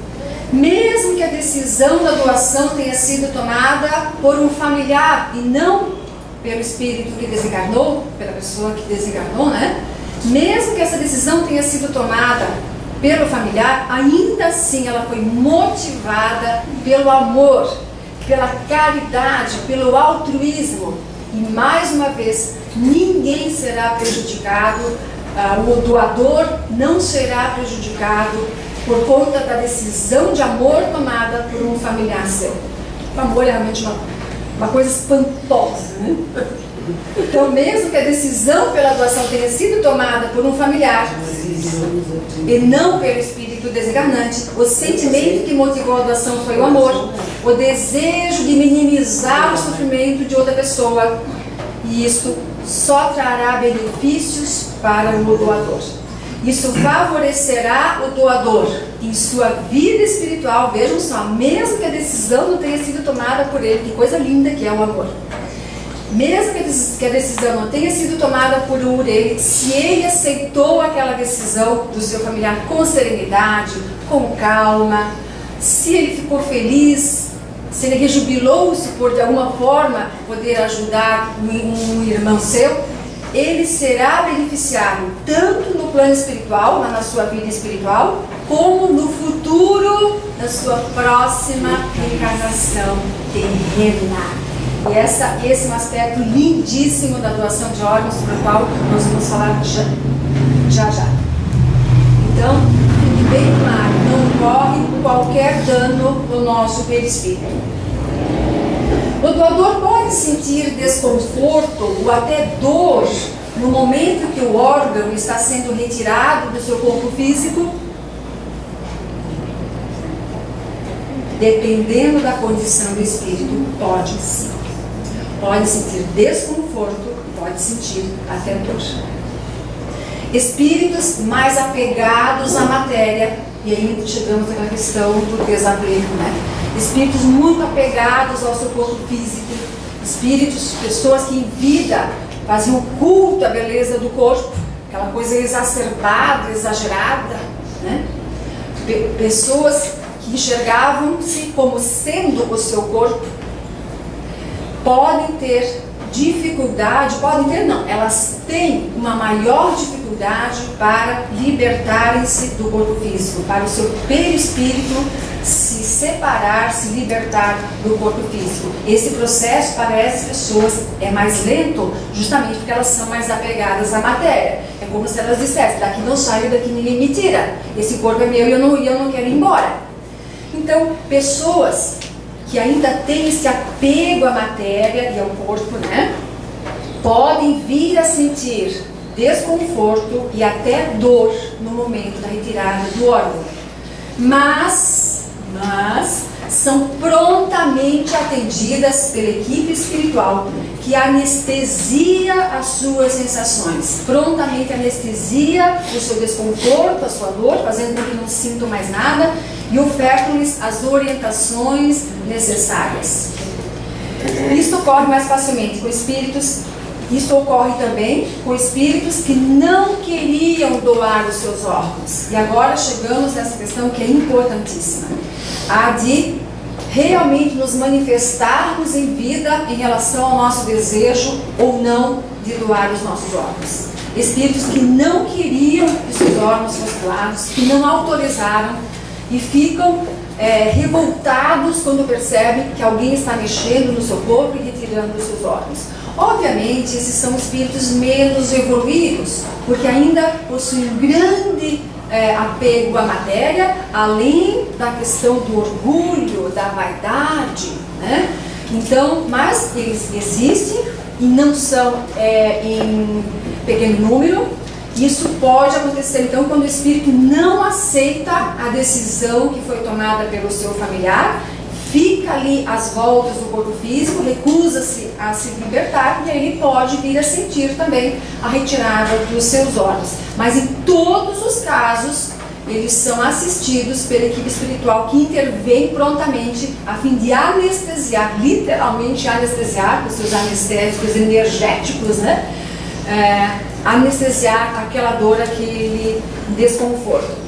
Mesmo que a decisão da doação tenha sido tomada por um familiar e não pelo espírito que desencarnou, pela pessoa que desencarnou, né? Mesmo que essa decisão tenha sido tomada pelo familiar, ainda assim ela foi motivada pelo amor, pela caridade, pelo altruísmo. E mais uma vez, ninguém será prejudicado, o doador não será prejudicado por conta da decisão de amor tomada por um familiar seu. O amor é realmente uma coisa espantosa, né? Então, mesmo que a decisão pela doação tenha sido tomada por um familiar e não pelo espírito desencarnante, o sentimento que motivou a doação foi o amor, o desejo de minimizar o sofrimento de outra pessoa, e isso só trará benefícios para o doador. Isso favorecerá o doador em sua vida espiritual. Vejam só, mesmo que a decisão não tenha sido tomada por ele, que coisa linda que é o amor. Mesmo que a decisão não tenha sido tomada por ele, se ele aceitou aquela decisão do seu familiar com serenidade, com calma, se ele ficou feliz, se ele rejubilou-se por de alguma forma poder ajudar um irmão seu, ele será beneficiado tanto no plano espiritual, na sua vida espiritual, como no futuro, na sua próxima encarnação terrena. E esse é um aspecto lindíssimo da doação de órgãos, sobre o qual nós vamos falar já. Então, fique bem claro, não ocorre qualquer dano no nosso perispírito. O doador pode sentir desconforto ou até dor no momento que o órgão está sendo retirado do seu corpo físico? Dependendo da condição do espírito, pode sim. Pode sentir desconforto, pode sentir até dor. Espíritos mais apegados à matéria, e aí chegamos àquela questão do desapego, né? Espíritos muito apegados ao seu corpo físico, espíritos, pessoas que em vida faziam culto à beleza do corpo, aquela coisa exacerbada, exagerada, né? Pessoas que enxergavam-se como sendo o seu corpo, podem ter dificuldade, elas têm uma maior dificuldade para libertarem-se do corpo físico, para o seu perispírito se separar, se libertar do corpo físico. Esse processo para essas pessoas é mais lento, justamente porque elas são mais apegadas à matéria. É como se elas dissessem: daqui não saio, daqui ninguém me tira, esse corpo é meu e eu não quero ir embora. Então, pessoas que ainda têm esse apego à matéria e ao corpo, né, podem vir a sentir desconforto e até dor no momento da retirada do órgão, mas são prontamente atendidas pela equipe espiritual, que anestesia as suas sensações, prontamente anestesia o seu desconforto, a sua dor, fazendo com que não sintam mais nada, e ofertam-lhes as orientações necessárias. Isto ocorre mais facilmente com espíritos. Isto ocorre também com espíritos que não queriam doar os seus órgãos. E agora chegamos nessa questão que é importantíssima. A de realmente nos manifestarmos em vida em relação ao nosso desejo ou não de doar os nossos órgãos. Espíritos que não queriam que seus órgãos fossem doados, que não autorizaram e ficam revoltados quando percebem que alguém está mexendo no seu corpo e retirando os seus órgãos. Obviamente, esses são espíritos menos evoluídos, porque ainda possuem um grande apego à matéria, além da questão do orgulho, da vaidade, né? Então, mas eles existem e não são em pequeno número. Isso pode acontecer, então, quando o espírito não aceita a decisão que foi tomada pelo seu familiar, fica ali às voltas do corpo físico, recusa-se a se libertar, e aí ele pode vir a sentir também a retirada dos seus órgãos. Mas em todos os casos, eles são assistidos pela equipe espiritual que intervém prontamente a fim de anestesiar, literalmente anestesiar, com seus anestésicos energéticos, né? Anestesiar aquela dor, aquele desconforto.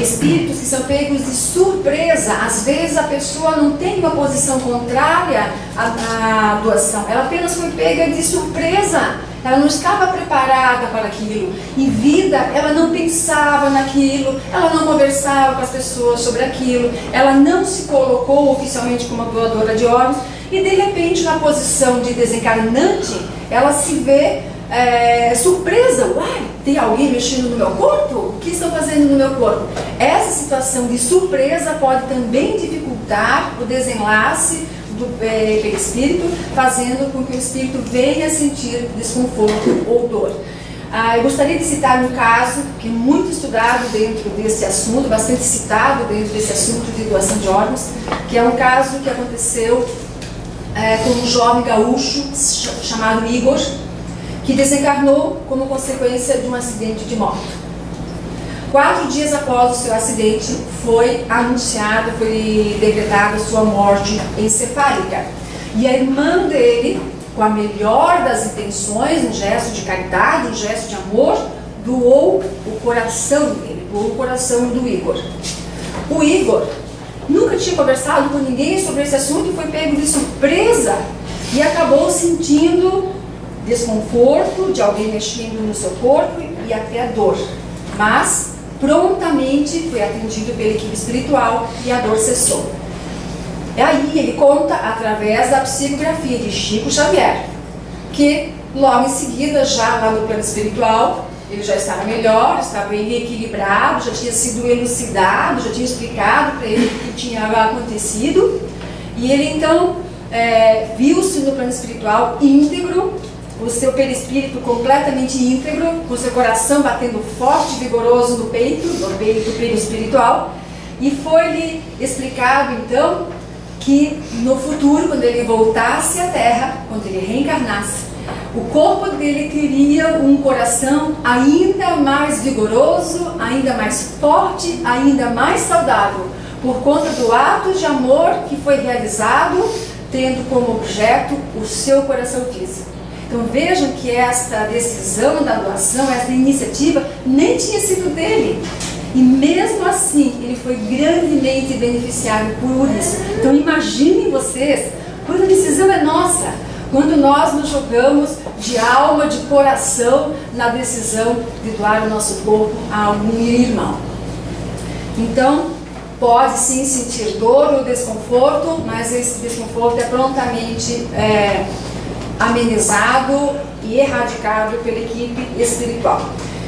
Espíritos que são pegos de surpresa. Às vezes a pessoa não tem uma posição contrária à doação, ela apenas foi pega de surpresa, ela não estava preparada para aquilo. Em vida ela não pensava naquilo, ela não conversava com as pessoas sobre aquilo, ela não se colocou oficialmente como doadora de órgãos, e de repente na posição de desencarnante ela se vê surpresa. Uai, tem alguém mexendo no meu corpo? O que estão fazendo no meu corpo? Essa situação de surpresa pode também dificultar o desenlace pelo espírito, fazendo com que o espírito venha a sentir desconforto ou dor. Eu gostaria de citar um caso que é muito estudado dentro desse assunto, bastante citado dentro desse assunto de doação de órgãos, que é um caso que aconteceu com um jovem gaúcho chamado Igor, que desencarnou como consequência de um acidente de moto. 4 dias após o seu acidente, foi anunciado, foi decretada sua morte encefálica. E a irmã dele, com a melhor das intenções, um gesto de caridade, um gesto de amor, doou o coração dele, doou o coração do Igor. O Igor nunca tinha conversado com ninguém sobre esse assunto e foi pego de surpresa e acabou sentindo desconforto de alguém mexendo no seu corpo e até dor. Mas prontamente foi atendido pela equipe espiritual e a dor cessou. E aí ele conta através da psicografia de Chico Xavier, que logo em seguida, já lá no plano espiritual, ele já estava melhor, estava bem equilibrado, já tinha sido elucidado, já tinha explicado para ele o que tinha acontecido, e ele então viu-se no plano espiritual íntegro, o seu perispírito completamente íntegro, com o seu coração batendo forte e vigoroso no peito, do perispiritual, e foi-lhe explicado então que no futuro, quando ele voltasse à Terra, quando ele reencarnasse, o corpo dele teria um coração ainda mais vigoroso, ainda mais forte, ainda mais saudável, por conta do ato de amor que foi realizado, tendo como objeto o seu coração físico. Então vejam que esta decisão da doação, essa iniciativa, nem tinha sido dele. E mesmo assim, ele foi grandemente beneficiado por isso. Então imaginem vocês, quando a decisão é nossa, quando nós nos jogamos de alma, de coração, na decisão de doar o nosso corpo a algum irmão. Então, pode sim sentir dor ou desconforto, mas esse desconforto é prontamente amenizado e erradicado pela equipe espiritual.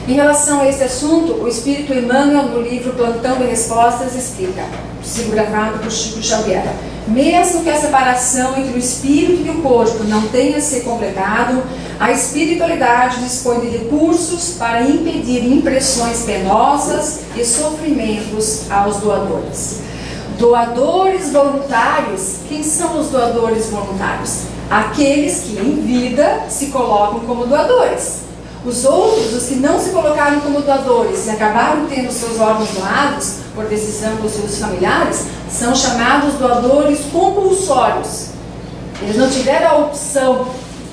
Em relação a esse assunto, o Espírito Emmanuel, no livro Plantão de Respostas, explica, psicografado por Chico Xavier: mesmo que a separação entre o espírito e o corpo não tenha se completado, a espiritualidade dispõe de recursos para impedir impressões penosas e sofrimentos aos doadores. Doadores voluntários. Quem são os doadores voluntários? Aqueles que em vida se colocam como doadores. Os outros, os que não se colocaram como doadores e acabaram tendo seus órgãos doados, por decisão dos seus familiares, são chamados doadores compulsórios. Eles não tiveram a opção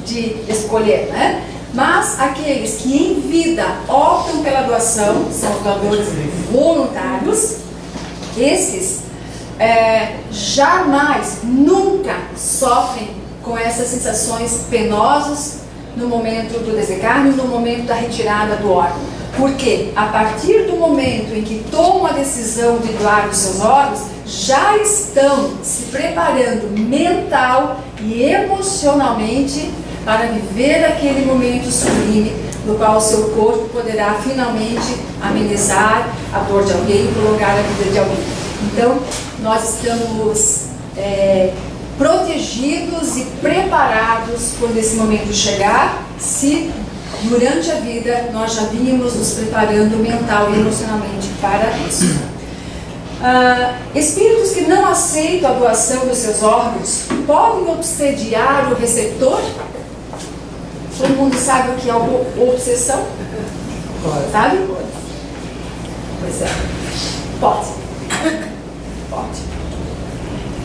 de escolher, né? Mas aqueles que em vida optam pela doação, são os doadores voluntários, esses jamais, nunca sofrem com essas sensações penosas no momento do desencarne, no momento da retirada do órgão. Porque a partir do momento em que tomam a decisão de doar os seus órgãos, já estão se preparando mental e emocionalmente para viver aquele momento sublime no qual o seu corpo poderá finalmente amenizar a dor de alguém e prolongar a vida de alguém. Então, nós estamos protegidos e preparados quando esse momento chegar, se durante a vida nós já vínhamos nos preparando mental e emocionalmente para isso. Espíritos que não aceitam a doação dos seus órgãos podem obsediar o receptor? Todo mundo sabe o que é obsessão? Sabe? Pois é. Pode.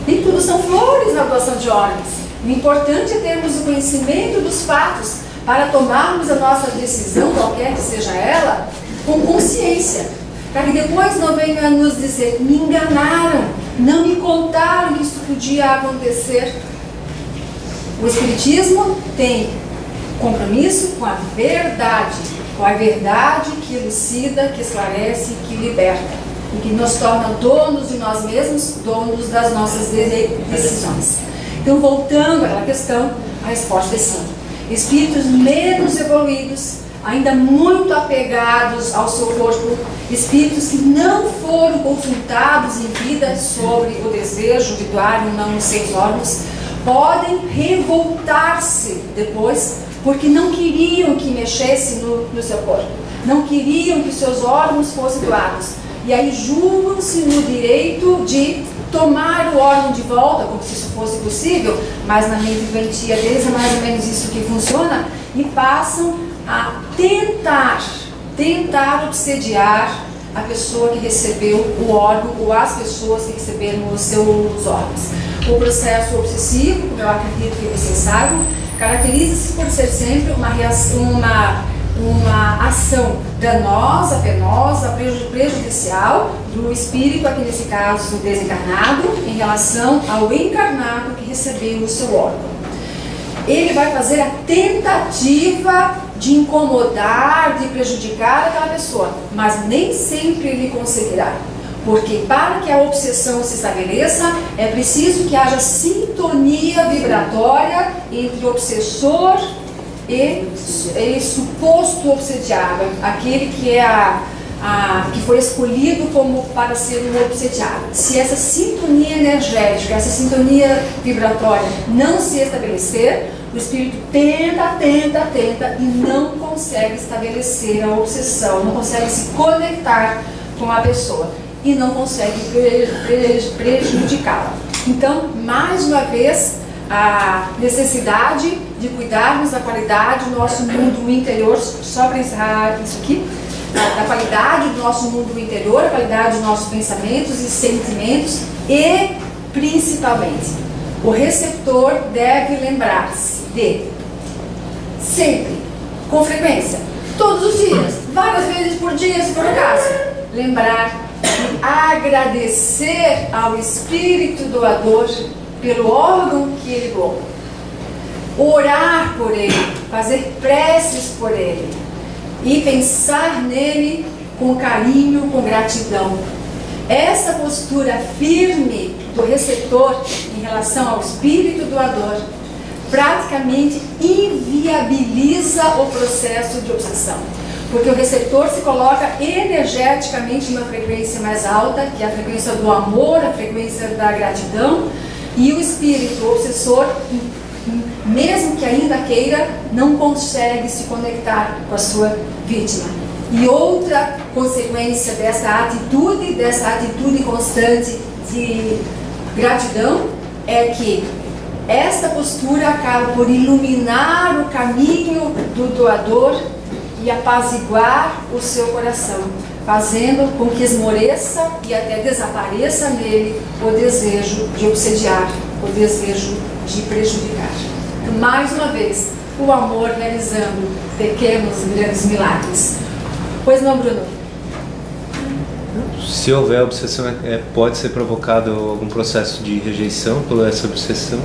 Nem tudo são flores na doação de órgãos. O importante é termos o conhecimento dos fatos para tomarmos a nossa decisão, qualquer que seja ela, com consciência. Para que depois não venham a nos dizer, me enganaram, não me contaram que isso podia acontecer. O Espiritismo tem compromisso com a verdade que elucida, que esclarece, que liberta e que nos torna donos de nós mesmos, donos das nossas decisões. Então, voltando àquela questão, a resposta é sim. Espíritos menos evoluídos, ainda muito apegados ao seu corpo, espíritos que não foram consultados em vida sobre o desejo de doar ou não os seus órgãos, podem revoltar-se depois, porque não queriam que mexesse no seu corpo, não queriam que seus órgãos fossem doados. E aí julgam-se no direito de tomar o órgão de volta, como se isso fosse possível, mas na mente doentia deles é mais ou menos isso que funciona, e passam a tentar obsediar a pessoa que recebeu o órgão ou as pessoas que receberam os seus órgãos. O processo obsessivo, como eu acredito que vocês sabem, caracteriza-se por ser sempre uma ação danosa, penosa, prejudicial do espírito, aqui nesse caso desencarnado, em relação ao encarnado que recebeu o seu órgão. Ele vai fazer a tentativa de incomodar, de prejudicar aquela pessoa, mas nem sempre ele conseguirá. Porque para que a obsessão se estabeleça, é preciso que haja sintonia vibratória entre o obsessor e suposto obsediado, aquele que que foi escolhido como para ser um obsediado. Se essa sintonia energética, essa sintonia vibratória não se estabelecer, o espírito tenta e não consegue estabelecer a obsessão, não consegue se conectar com a pessoa e não consegue prejudicá-la. Então, mais uma vez, a necessidade de cuidarmos da qualidade do nosso mundo interior, só para encerrar isso aqui, da qualidade do nosso mundo interior, a qualidade dos nossos pensamentos e sentimentos e, principalmente, o receptor deve lembrar-se de, sempre, com frequência, todos os dias, várias vezes por dia, se for o caso, lembrar de agradecer ao espírito doador pelo órgão que ele doou, orar por ele, fazer preces por ele e pensar nele com carinho, com gratidão. Essa postura firme do receptor em relação ao espírito doador praticamente inviabiliza o processo de obsessão, porque o receptor se coloca energeticamente numa frequência mais alta, que é a frequência do amor, a frequência da gratidão, e o espírito obsessor, mesmo que ainda queira, não consegue se conectar com a sua vítima. E outra consequência dessa atitude constante de gratidão é que esta postura acaba por iluminar o caminho do doador e apaziguar o seu coração, fazendo com que esmoreça e até desapareça nele o desejo de obsediar, o desejo de prejudicar. Então, mais uma vez, o amor realizando pequenos e grandes milagres. Pois não, Bruno? Se houver obsessão, pode ser provocado algum processo de rejeição por essa obsessão?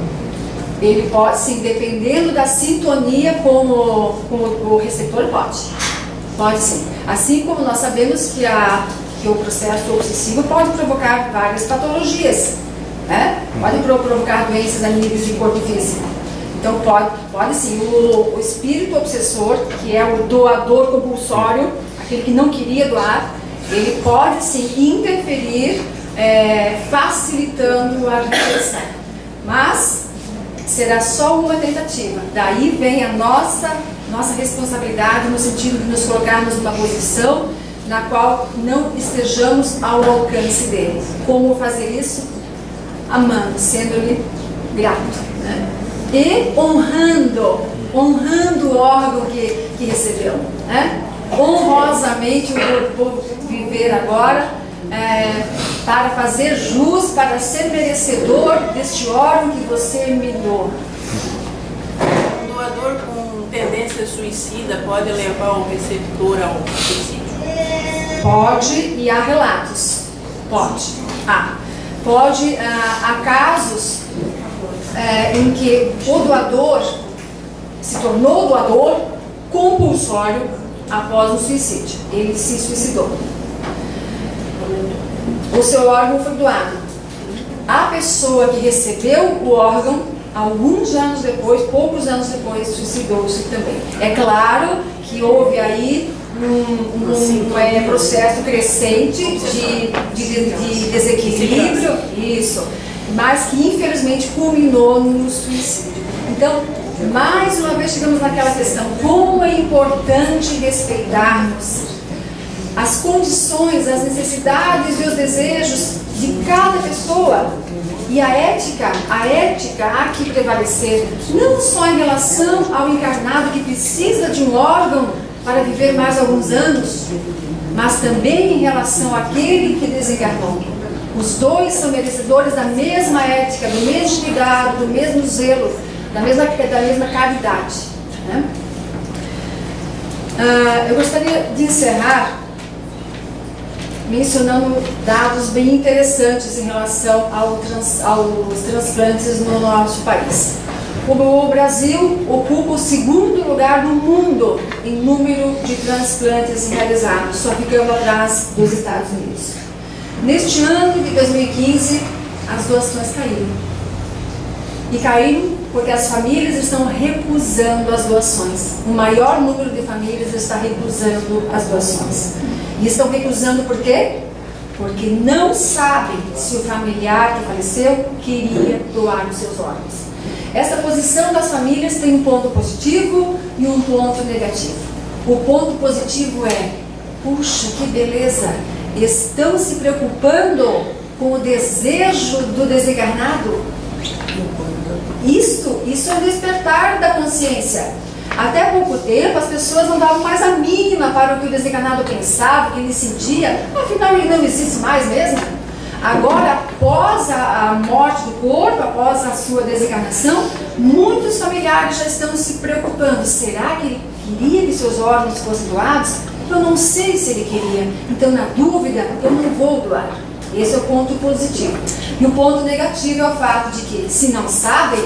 Ele pode, sim, dependendo da sintonia com o receptor, pode. Pode sim. Assim como nós sabemos que o processo obsessivo pode provocar várias patologias, né? Pode provocar doenças a níveis de corpo físico. Então pode sim. O espírito obsessor, que é o doador compulsório, aquele que não queria doar, ele pode sim interferir, facilitando a rejeição. Mas será só uma tentativa. Daí vem a nossa responsabilidade no sentido de nos colocarmos numa posição na qual não estejamos ao alcance dele. Como fazer isso? Amando, sendo-lhe grato, né? E honrando o órgão que recebeu, né? Honrosamente eu vou viver agora para fazer jus, para ser merecedor deste órgão que você me deu. Um doador com tendência suicida pode levar o receptor ao suicídio? Pode, e há relatos. Pode. Há casos em que o doador se tornou doador compulsório após um suicídio. Ele se suicidou. O seu órgão foi doado. A pessoa que recebeu o órgão, alguns anos depois, poucos anos depois, suicidou-se também. É claro que houve aí um processo crescente de desequilíbrio, isso, mas que infelizmente culminou no suicídio. Então, mais uma vez chegamos naquela questão, como é importante respeitarmos as condições, as necessidades e os desejos de cada pessoa. E a ética há que prevalecer, não só em relação ao encarnado que precisa de um órgão para viver mais alguns anos, mas também em relação àquele que desencarnou. Os dois são merecedores da mesma ética, do mesmo cuidado, do mesmo zelo, da mesma caridade, né? Eu gostaria de encerrar mencionando dados bem interessantes em relação aos transplantes no nosso país. O Brasil ocupa o segundo lugar no mundo em número de transplantes realizados, só ficando atrás dos Estados Unidos. Neste ano de 2015, as doações caíram. E caíram porque as famílias estão recusando as doações. O maior número de famílias está recusando as doações. E estão recusando por quê? Porque não sabem se o familiar que faleceu queria doar os seus órgãos. Essa posição das famílias tem um ponto positivo e um ponto negativo. O ponto positivo é, puxa, que beleza, estão se preocupando com o desejo do desencarnado. Isso é o despertar da consciência. Até pouco tempo as pessoas não davam mais a mínima para o que o desencarnado pensava, o que ele sentia, afinal ele não existe mais mesmo. Agora, após a morte do corpo, após a sua desencarnação, muitos familiares já estão se preocupando. Será que ele queria que seus órgãos fossem doados? Eu não sei se ele queria, então na dúvida eu não vou doar. Esse é o ponto positivo. E o ponto negativo é o fato de que, se não sabem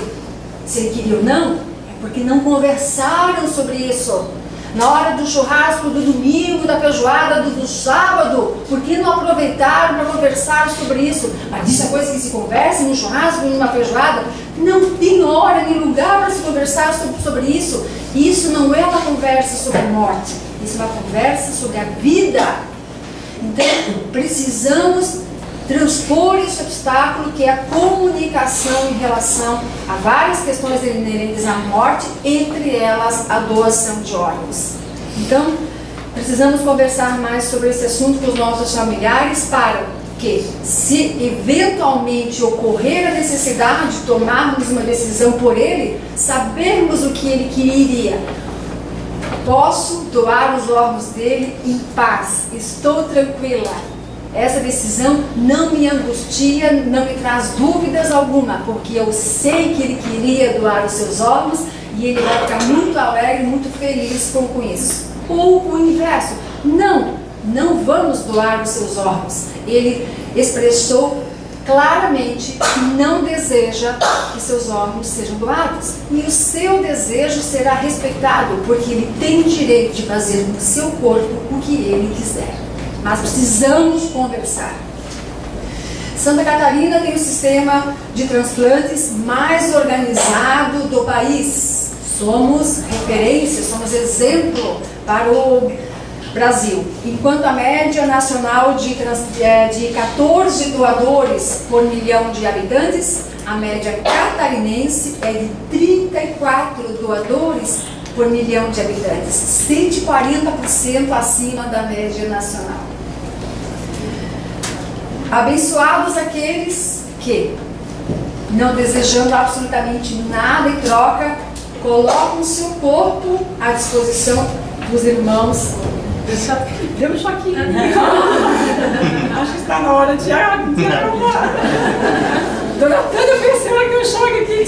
se ele queria ou não, é porque não conversaram sobre isso. Na hora do churrasco do domingo, da feijoada do sábado, por que não aproveitaram para conversar sobre isso? Mas isso é coisa que se conversa num churrasco, numa feijoada. Não tem hora nem lugar para se conversar sobre isso. Isso não é uma conversa sobre a morte, isso é uma conversa sobre a vida. Então, precisamos transpor esse obstáculo que é a comunicação em relação a várias questões inerentes à morte, entre elas a doação de órgãos. Então, precisamos conversar mais sobre esse assunto com os nossos familiares para que, se eventualmente ocorrer a necessidade de tomarmos uma decisão por ele, sabermos o que ele queria. posso doar os órgãos dele em paz, estou tranquila. Essa decisão não me angustia, não me traz dúvidas alguma, porque eu sei que ele queria doar os seus órgãos e ele vai ficar muito alegre, muito feliz com isso. Ou o inverso, não vamos doar os seus órgãos. Ele expressou claramente que não deseja que seus órgãos sejam doados. E o seu desejo será respeitado, porque ele tem o direito de fazer com o seu corpo o que ele quiser. Mas precisamos conversar. Santa Catarina tem o sistema de transplantes mais organizado do país. Somos referência, somos exemplo para o Brasil. Enquanto a média nacional de 14 doadores por milhão de habitantes, a média catarinense é de 34 doadores por milhão de habitantes, 140% acima da média nacional. Abençoados aqueles que, não desejando absolutamente nada em troca, colocam seu corpo à disposição dos irmãos. Deu um choquinho. Acho que está na hora de arrumar. Dona Tânia pensando aqui um choque aqui.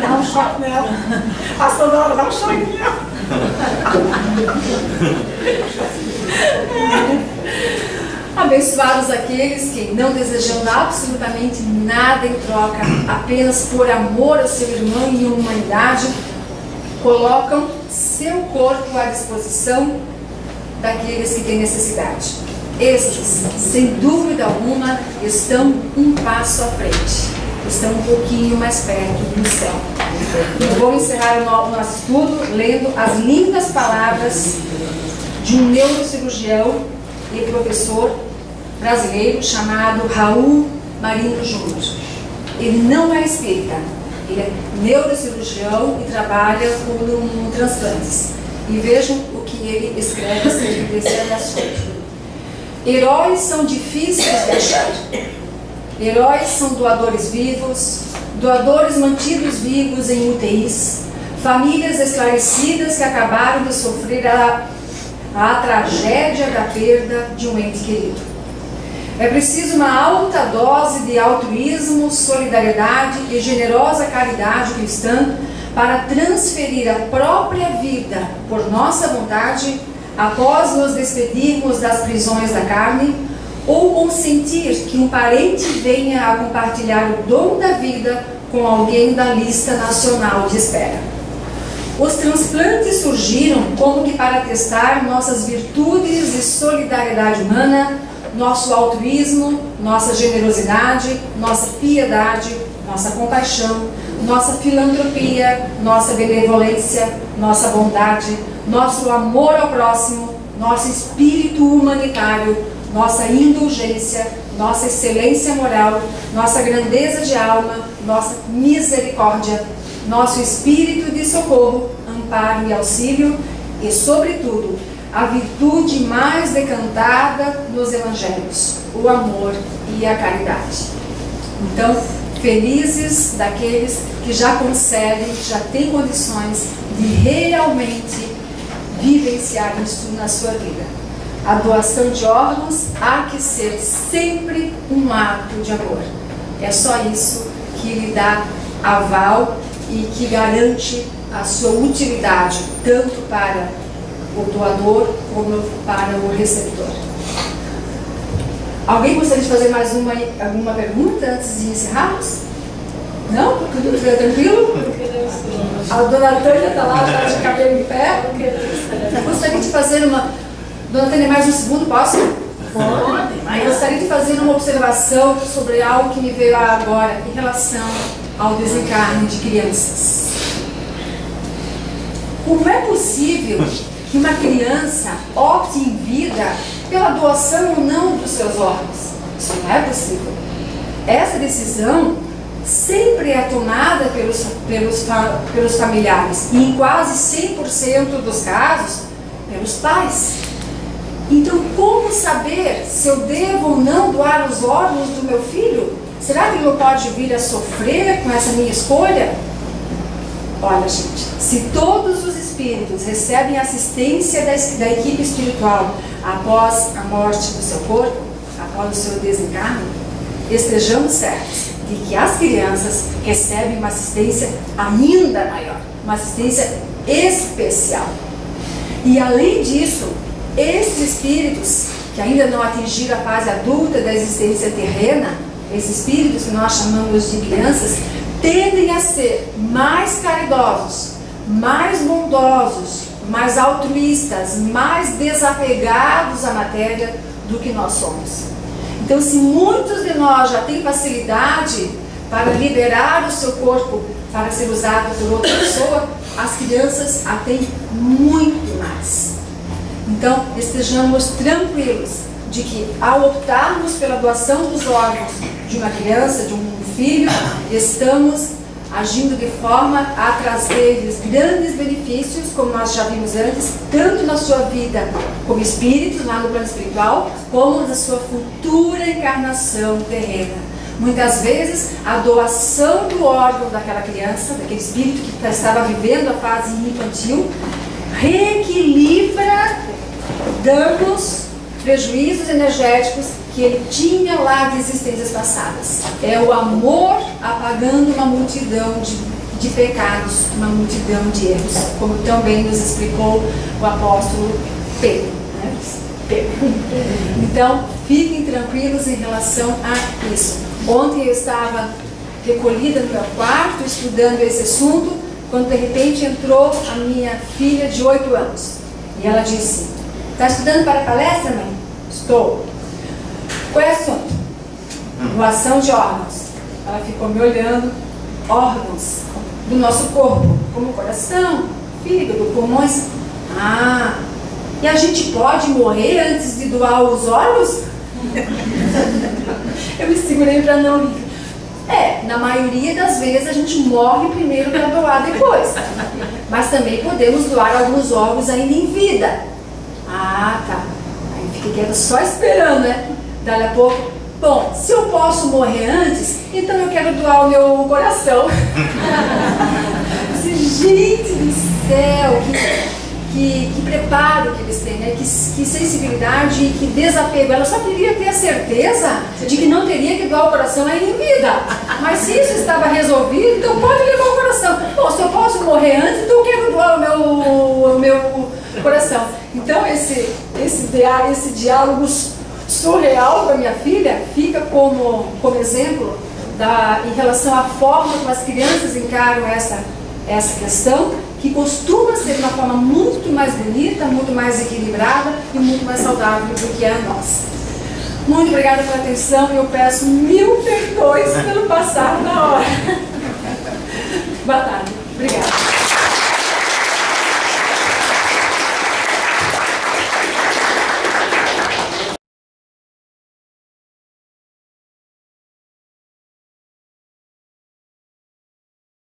Dá um choque nela. A Sonora dá um choquinho. Abençoados aqueles que, não desejando absolutamente nada em troca, apenas por amor ao seu irmão e humanidade, colocam seu corpo à disposição daqueles que têm necessidade. Estes, sem dúvida alguma, estão um passo à frente, estão um pouquinho mais perto do céu. E vou encerrar o nosso estudo lendo as lindas palavras de um neurocirurgião e professor brasileiro chamado Raul Marinho Júnior. Ele não é espírita, ele é neurocirurgião e trabalha com transplantes. E vejam o que ele escreve acerca desse assunto. Heróis são difíceis de achar. Heróis são doadores vivos, doadores mantidos vivos em UTIs, famílias esclarecidas que acabaram de sofrer a tragédia da perda de um ente querido. É preciso uma alta dose de altruísmo, solidariedade e generosa caridade cristã para transferir a própria vida por nossa vontade após nos despedirmos das prisões da carne, ou consentir que um parente venha a compartilhar o dom da vida com alguém da lista nacional de espera. Os transplantes surgiram como que para testar nossas virtudes e solidariedade humana, nosso altruísmo, nossa generosidade, nossa piedade, nossa compaixão, nossa filantropia, nossa benevolência, nossa bondade, nosso amor ao próximo, nosso espírito humanitário, nossa indulgência, nossa excelência moral, nossa grandeza de alma, nossa misericórdia, nosso espírito de socorro, amparo e auxílio e, sobretudo, a virtude mais decantada nos evangelhos, o amor e a caridade. Então, felizes daqueles que já conseguem, já têm condições de realmente vivenciar isso na sua vida. A doação de órgãos há que ser sempre um ato de amor. É só isso que lhe dá aval e que garante a sua utilidade, tanto para o doador como para o receptor. Alguém gostaria de fazer mais alguma pergunta antes de encerrarmos? Não? Tudo tranquilo? A dona Tânia está lá, está de cabelo em pé. Eu gostaria de fazer uma... Dona Tânia, mais um segundo, posso? Pode. Eu gostaria de fazer uma observação sobre algo que me veio agora em relação ao desencarne de crianças. Como é possível que uma criança opte em vida pela doação ou não dos seus órgãos? Isso não é possível. Essa decisão sempre é tomada pelos familiares e em quase 100% dos casos pelos pais. Então, como saber se eu devo ou não doar os órgãos do meu filho? Será que ele não pode vir a sofrer com essa minha escolha? Olha, gente, se todos os espíritos recebem assistência da equipe espiritual após a morte do seu corpo, após o seu desencarne, estejamos certos de que as crianças recebem uma assistência ainda maior, uma assistência especial. E além disso, esses espíritos que ainda não atingiram a fase adulta da existência terrena, esses espíritos que nós chamamos de crianças, tendem a ser mais caridosos, mais bondosos, mais altruístas, mais desapegados à matéria do que nós somos. Então, se muitos de nós já têm facilidade para liberar o seu corpo para ser usado por outra pessoa, as crianças a têm muito mais. Então, estejamos tranquilos de que, ao optarmos pela doação dos órgãos de uma criança, de um filho, estamos agindo de forma a trazer-lhes grandes benefícios, como nós já vimos antes, tanto na sua vida como espírito, lá no plano espiritual, como na sua futura encarnação terrena. Muitas vezes, a doação do órgão daquela criança, daquele espírito que estava vivendo a fase infantil, reequilibra danos, prejuízos energéticos que ele tinha lá de existências passadas. É o amor apagando uma multidão de pecados, uma multidão de erros, como também nos explicou o apóstolo Pedro. Né? Então, fiquem tranquilos em relação a isso. Ontem eu estava recolhida no meu quarto, estudando esse assunto, quando de repente entrou a minha filha de 8 anos. E ela disse: "Está estudando para a palestra, mãe?" "Estou." "Qual é o assunto?" "Doação de órgãos." Ela ficou me olhando. Órgãos do nosso corpo, como coração, fígado, pulmões. "Ah, e a gente pode morrer antes de doar os órgãos?" Eu me segurei para não rir. Na maioria das vezes a gente morre primeiro para doar depois. Mas também podemos doar alguns órgãos ainda em vida. "Ah, tá." Aí fiquei quieta só esperando, né? Dali a pouco: "Bom, se eu posso morrer antes, então eu quero doar o meu coração." Gente do céu, que preparo que eles têm, né? Que sensibilidade e que desapego. Ela só queria ter a certeza de que não teria que doar o coração ainda em vida. Mas se isso estava resolvido, então pode levar o coração. "Bom, se eu posso morrer antes, então eu quero doar o meu coração." Então esse diálogo surreal com a minha filha fica como exemplo em relação à forma como as crianças encaram essa questão, que costuma ser de uma forma muito mais bonita, muito mais equilibrada e muito mais saudável do que a nossa. Muito obrigada pela atenção e eu peço 1000 perdões pelo passar da hora. Boa tarde. Obrigada.